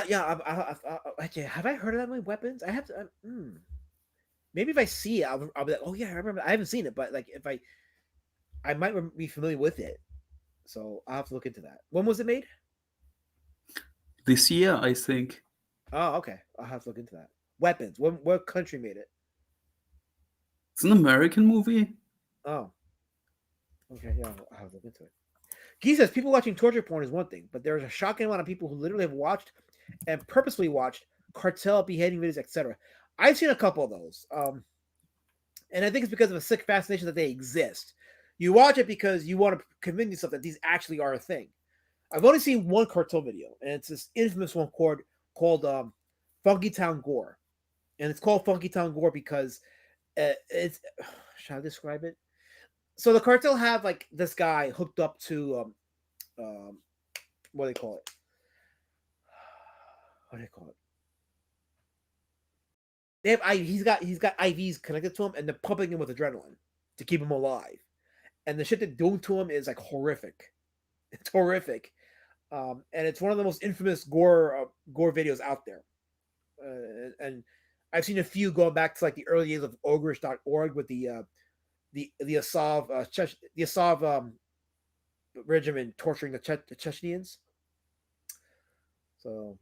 Yeah, have I heard of that movie, Weapons? I have to. Maybe if I see it, I'll be like, oh yeah, I remember. I haven't seen it, but like if I might be familiar with it. So I'll have to look into that. When was it made? This year, I think. Oh, okay. I'll have to look into that. Weapons. What country made it? It's an American movie. Oh. Okay, yeah, I'll have to look into it. Guy says people watching torture porn is one thing, but there's a shocking amount of people who literally have watched and purposely watched cartel beheading videos, etc. I've seen a couple of those. And I think it's because of a sick fascination that they exist. You watch it because you want to convince yourself that these actually are a thing. I've only seen one cartel video, and it's this infamous one called called Funky Town Gore, and it's called Funky Town Gore because it's. Should I describe it? So the cartel have like this guy hooked up to what do they call it? What do they call it? They have he's got IVs connected to him, and they're pumping him with adrenaline to keep him alive. And the shit they're doing to him is like horrific. It's horrific, and it's one of the most infamous gore videos out there. And I've seen a few going back to like the early days of ogrish.org with the Assad the Assad regiment torturing the Chechens. So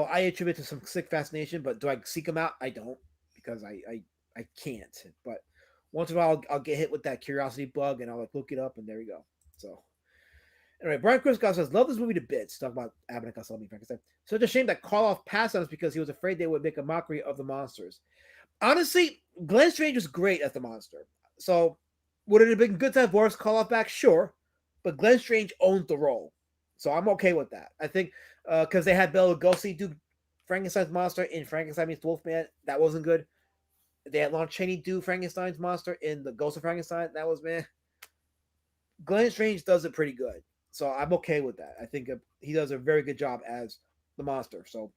I attribute it to some sick fascination, but do I seek them out? I don't, because I can't. But once in a while, I'll get hit with that curiosity bug, and I'll like look it up, and there you go. So anyway, Brian Crisco says, "Love this movie to bits." Talk about Abbott and Costello, Frankenstein. Such a shame that Karloff passed on us because he was afraid they would make a mockery of the monsters. Honestly, Glenn Strange was great as the monster. So would it have been good to have Boris Karloff back? Sure, but Glenn Strange owned the role, so I'm okay with that. I think because they had Bela Lugosi do Frankenstein's monster in Frankenstein meets Wolfman, that wasn't good. They had Lon Chaney do Frankenstein's monster in The Ghost of Frankenstein, that was meh. Glenn Strange does it pretty good, so I'm okay with that. I think he does a very good job as the monster. So,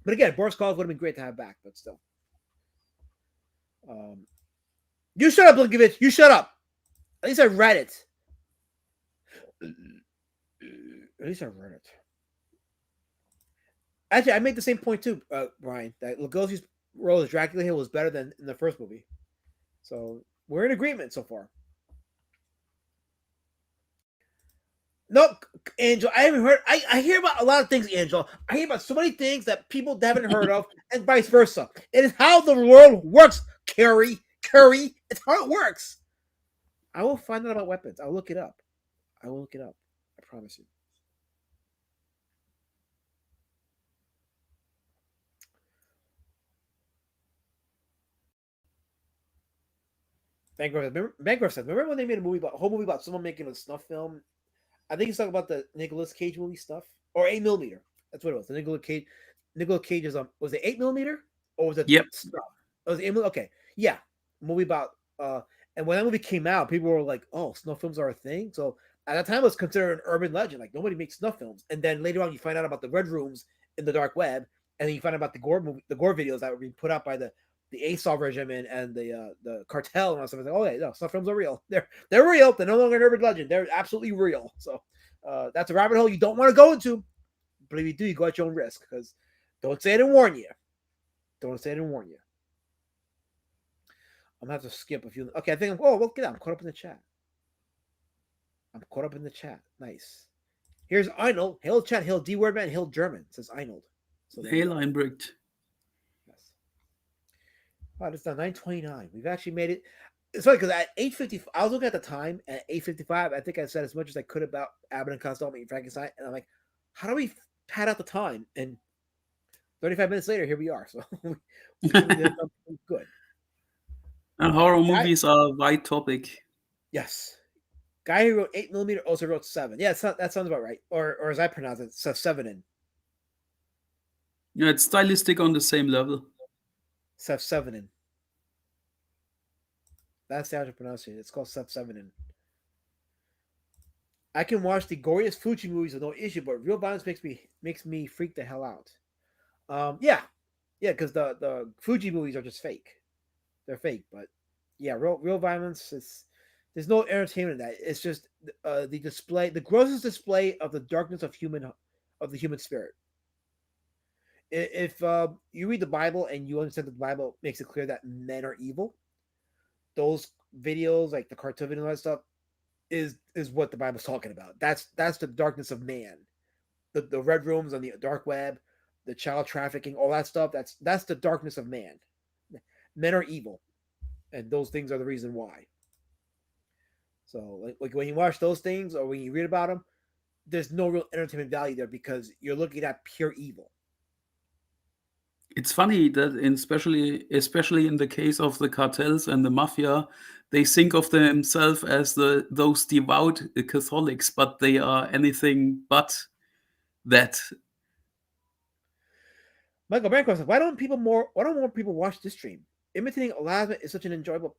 but again, Boris Karloff would have been great to have back, but still. You shut up, Blinkovich. You shut up. At least I read it. Actually, I made the same point too, Brian, that Lugosi's role as Dracula Hill was better than in the first movie. So we're in agreement so far. No, Angel, I haven't heard. I hear about a lot of things, Angel. I hear about so many things that people haven't heard of, and vice versa. It is how the world works, Curry. It's how it works. I will find out about weapons. I'll look it up. I promise you. Bancroft said, remember when they made a whole movie about someone making a snuff film? I think he's talking about the Nicolas Cage movie stuff, or 8mm. That's what it was. The Nicolas Cage is was it 8mm or was it snuff? It was 8mm. Okay, yeah, movie about and when that movie came out, people were like, "Oh, snuff films are a thing." So at that time, it was considered an urban legend. Like nobody makes snuff films. And then later on, you find out about the red rooms in the dark web, and then you find out about the gore videos that were being put out by the ASOL regiment and the cartel and all stuff. Like, oh yeah, no, snuff films are real. They're real. They're no longer an urban legend. They're absolutely real. So that's a rabbit hole you don't want to go into. But if you do, you go at your own risk, because don't say I didn't warn you. I'm gonna have to skip a few. Okay, I think look at that. I'm caught up in the chat. Nice. Here's Arnold. Hail chat. Hail D word man. Hail German. Says Arnold. So Hail Einbricht. Yes. Wow, it's now 9:29. We've actually made it. It's funny because at 8:50, I was looking at the time at 8:55. I think I said as much as I could about Abbott and Costello meeting Frankenstein, and I'm like, how do we pad out the time? And 35 minutes later, here we are. So we did something good. And horror movies are a wide topic. Yes. Guy who wrote 8mm also wrote 7. Yeah, that sounds about right. Or as I pronounce it, 7 in. Yeah, it's stylistic on the same level. 7 in. That's how to pronounce it. It's called 7 in. I can watch the goriest Fuji movies with no issue, but real violence makes me freak the hell out. Yeah, because the Fuji movies are just fake. They're fake, but yeah, real violence is. There's no entertainment in that. It's just the grossest display of the darkness of the human spirit. If you read the Bible and you understand that the Bible makes it clear that men are evil, those videos like the cartoon video and all that stuff is what the Bible's talking about. That's the darkness of man, the red rooms on the dark web, the child trafficking, all that stuff. That's the darkness of man. Men are evil, and those things are the reason why. So, like when you watch those things or when you read about them, there's no real entertainment value there because you're looking at pure evil. It's funny that, especially in the case of the cartels and the mafia, they think of themselves as those devout Catholics, but they are anything but that. Michael Bancroft says, why don't more people watch this stream? Imitating Elasma is such an enjoyable.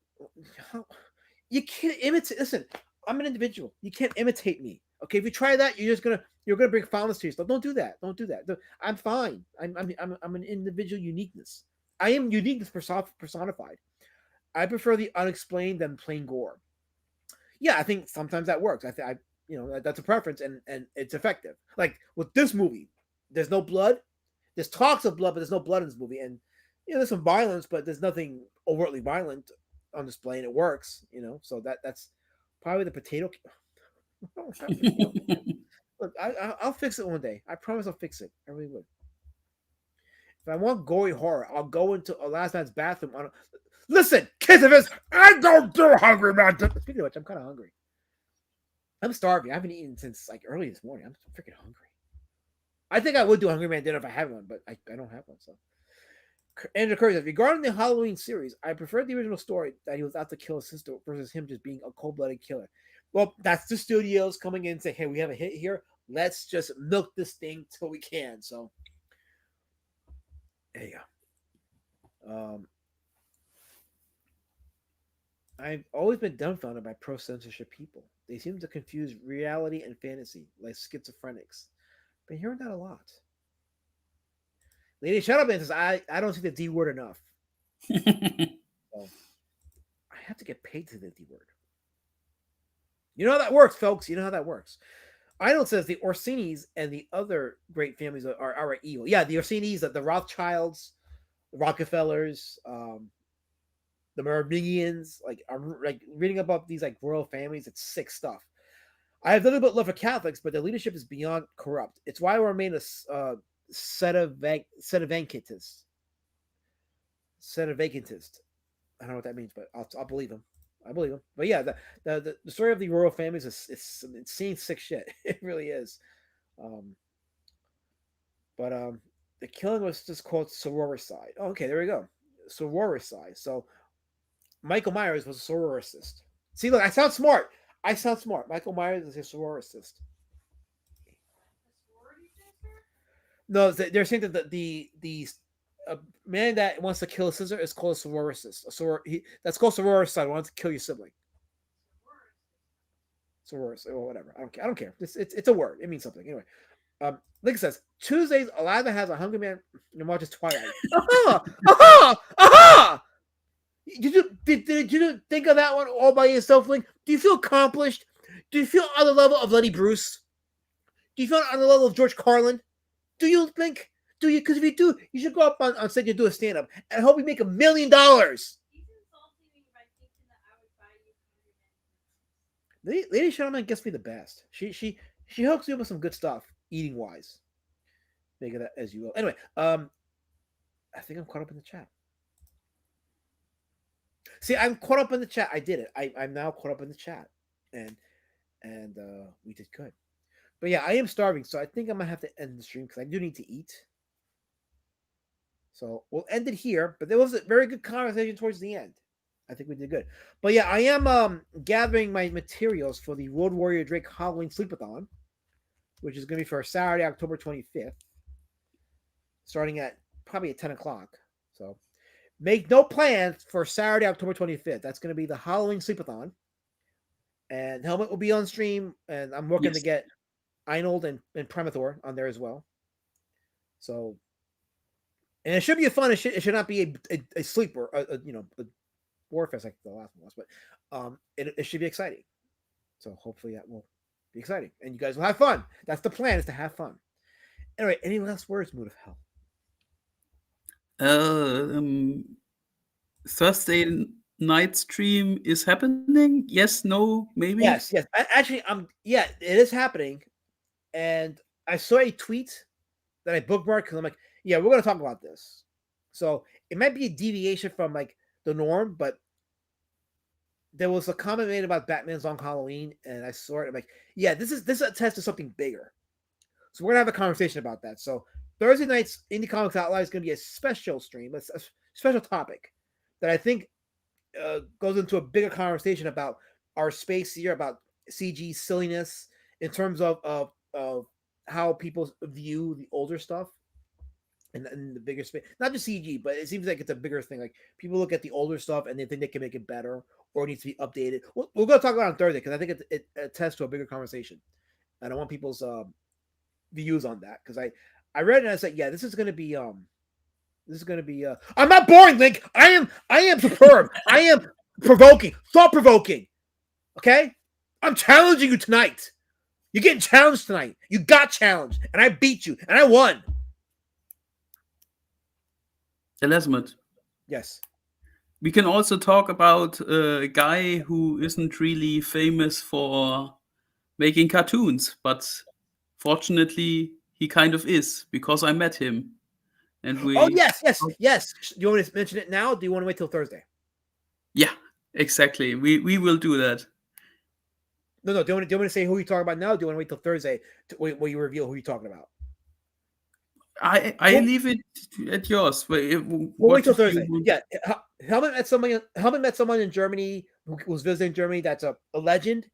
You can't imitate. Listen, I'm an individual. You can't imitate me. Okay, if you try that, you're gonna bring foulness to yourself. Don't do that. Don't do that. I'm fine. I'm an individual uniqueness. I am uniqueness personified. I prefer the unexplained than plain gore. Yeah, I think sometimes that works. I that's a preference, and it's effective. Like with this movie, there's no blood. There's talks of blood, but there's no blood in this movie, and there's some violence, but there's nothing overtly violent on display, and it works. So that's probably the potato. Look, I'll fix it one day. I promise I'll fix it. I really would. If I want gory horror, I'll go into a last man's bathroom on. Listen, kids of his, I don't do hungry man. Speaking of which, I'm kind of hungry. I'm starving. I haven't eaten since like early this morning. I'm freaking hungry. I think I would do a Hungry Man dinner if I had one, but I don't have one. So, Andrew Curry says, regarding the Halloween series, I prefer the original story that he was out to kill his sister versus him just being a cold-blooded killer. Well, that's the studios coming in and say, hey, we have a hit here. Let's just milk this thing till we can. So, there you go. I've always been dumbfounded by pro-censorship people. They seem to confuse reality and fantasy, like schizophrenics. Been hearing that a lot. Lady Shadowman says, I don't see the D word enough. So, I have to get paid to the D word. You know how that works, folks. You know how that works. Arnold says the Orsinis and the other great families are evil. Yeah, the Orsinis, the Rothschilds, the Rockefellers, the Merovingians. I'm reading about these royal families. It's sick stuff. I have nothing but love for Catholics, but their leadership is beyond corrupt. It's why I remain a sedevacantist. Sedevacantist. I don't know what that means, but I'll believe him. I believe him. But yeah, the story of the royal families is some insane sick shit. It really is. But the killing was just called sororicide. Oh, okay, there we go. Sororicide. So Michael Myers was a sororicist. See, look, I sound smart. Michael Myers is a sororicist. No, they're saying that the man that wants to kill a sister is called a sororicist. That's called sororicide. Wants to kill your sibling. Sororicist or whatever. I don't care. It's a word. It means something. Anyway, Link says Tuesdays Eliza has a Hungry Man and watches Twilight. Aha! Did you think of that one all by yourself, Link? Do you feel accomplished? Do you feel on the level of Lenny Bruce? Do you feel on the level of George Carlin? Do you think? Do you? Because if you do, you should go up on stage and do a stand-up. And I hope you make $1 million. Lady Shadowman gets me the best. She hooks me up with some good stuff, eating wise. Make it as you will. Anyway, I think I'm caught up in the chat. See, I'm caught up in the chat. I did it. I'm now caught up in the chat, and we did good. But yeah, I am starving, so I think I'm gonna have to end the stream because I do need to eat. So we'll end it here. But there was a very good conversation towards the end. I think we did good. But yeah, I am gathering my materials for the Road Warrior Drake Halloween Sleepathon, which is gonna be for Saturday, October 25th, starting at probably at 10 o'clock. So make no plans for Saturday, October 25th. That's going to be the Halloween Sleepathon. And Helmet will be on stream. And I'm working to get Einold and Premathor on there as well. So, and it should be fun. It should not be a sleeper, a warfest like the last one was. But it should be exciting. So hopefully that will be exciting. And you guys will have fun. That's the plan, is to have fun. Anyway, any last words, Mood of Hell? Thursday night stream is happening. Yes, no, maybe. Yes. Actually, it is happening. And I saw a tweet that I bookmarked because I'm like, yeah, we're gonna talk about this. So it might be a deviation from the norm, but there was a comment made about Batman's Long Halloween, and I saw it. I'm like, yeah, this attests to something bigger. So we're gonna have a conversation about that. So Thursday night's Indie Comics Outline is going to be a special stream, a special topic that I think goes into a bigger conversation about our space here, about CG silliness in terms of how people view the older stuff. in the bigger space. Not just CG, but it seems like it's a bigger thing. Like people look at the older stuff and they think they can make it better or it needs to be updated. We're going to talk about it on Thursday because I think it attests to a bigger conversation. And I want people's views on that because I read it and I said, yeah, this is going to be I'm not boring, Link. I am superb. I am provoking, thought provoking. Okay, I'm challenging you tonight. You're getting challenged tonight. You got challenged, and I beat you, and I won. Elasmut. Yes. We can also talk about a guy who isn't really famous for making cartoons, but fortunately he kind of is because I met him. And we. Oh yes. Do you want me to mention it now? Or do you want to wait till Thursday? Yeah, exactly. We will do that. No. Do you want me to say who you're talking about now? Or do you want to wait till Thursday where you reveal who you're talking about? I leave it at yours. We'll wait till Thursday. Yeah, Helmut met someone in Germany who was visiting Germany. That's a legend,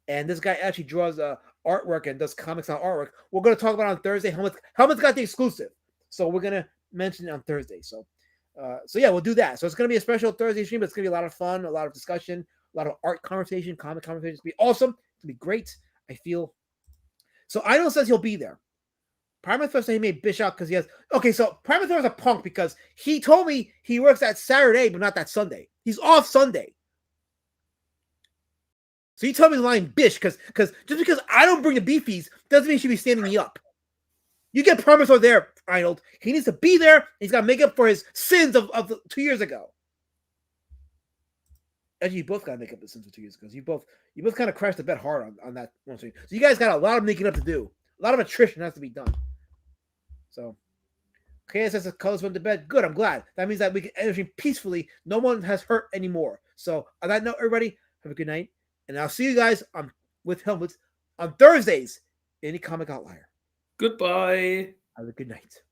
and this guy actually draws artwork and does comics on artwork. We're going to talk about it on Thursday. Helmut's got the exclusive, so we're going to mention it on Thursday. So yeah, we'll do that. So it's going to be a special Thursday stream, but it's going to be a lot of fun, a lot of discussion, a lot of art conversation, comic conversation. It's going to be awesome. It's going to be great. I feel. So Idol says he'll be there. Primathor said he made Bish out because he has. Okay, so Primathor is a punk because he told me he works that Saturday, but not that Sunday. He's off Sunday. So you tell me he's lying Bish because just because I don't bring the beefies doesn't mean he should be standing me up. You get Primathor there, Arnold. He needs to be there. He's got to make up for his sins of 2 years ago. Actually, you both got to make up the sins of 2 years ago. You both kind of crashed the bet hard on that one stream. So you guys got a lot of making up to do. A lot of attrition has to be done. So, KS says the colors went to bed. Good, I'm glad. That means that we can end the peacefully. No one has hurt anymore. So, on that note, everybody, have a good night. And I'll see you guys with Helmut on Thursdays in the Comic Outlier. Goodbye. Have a good night.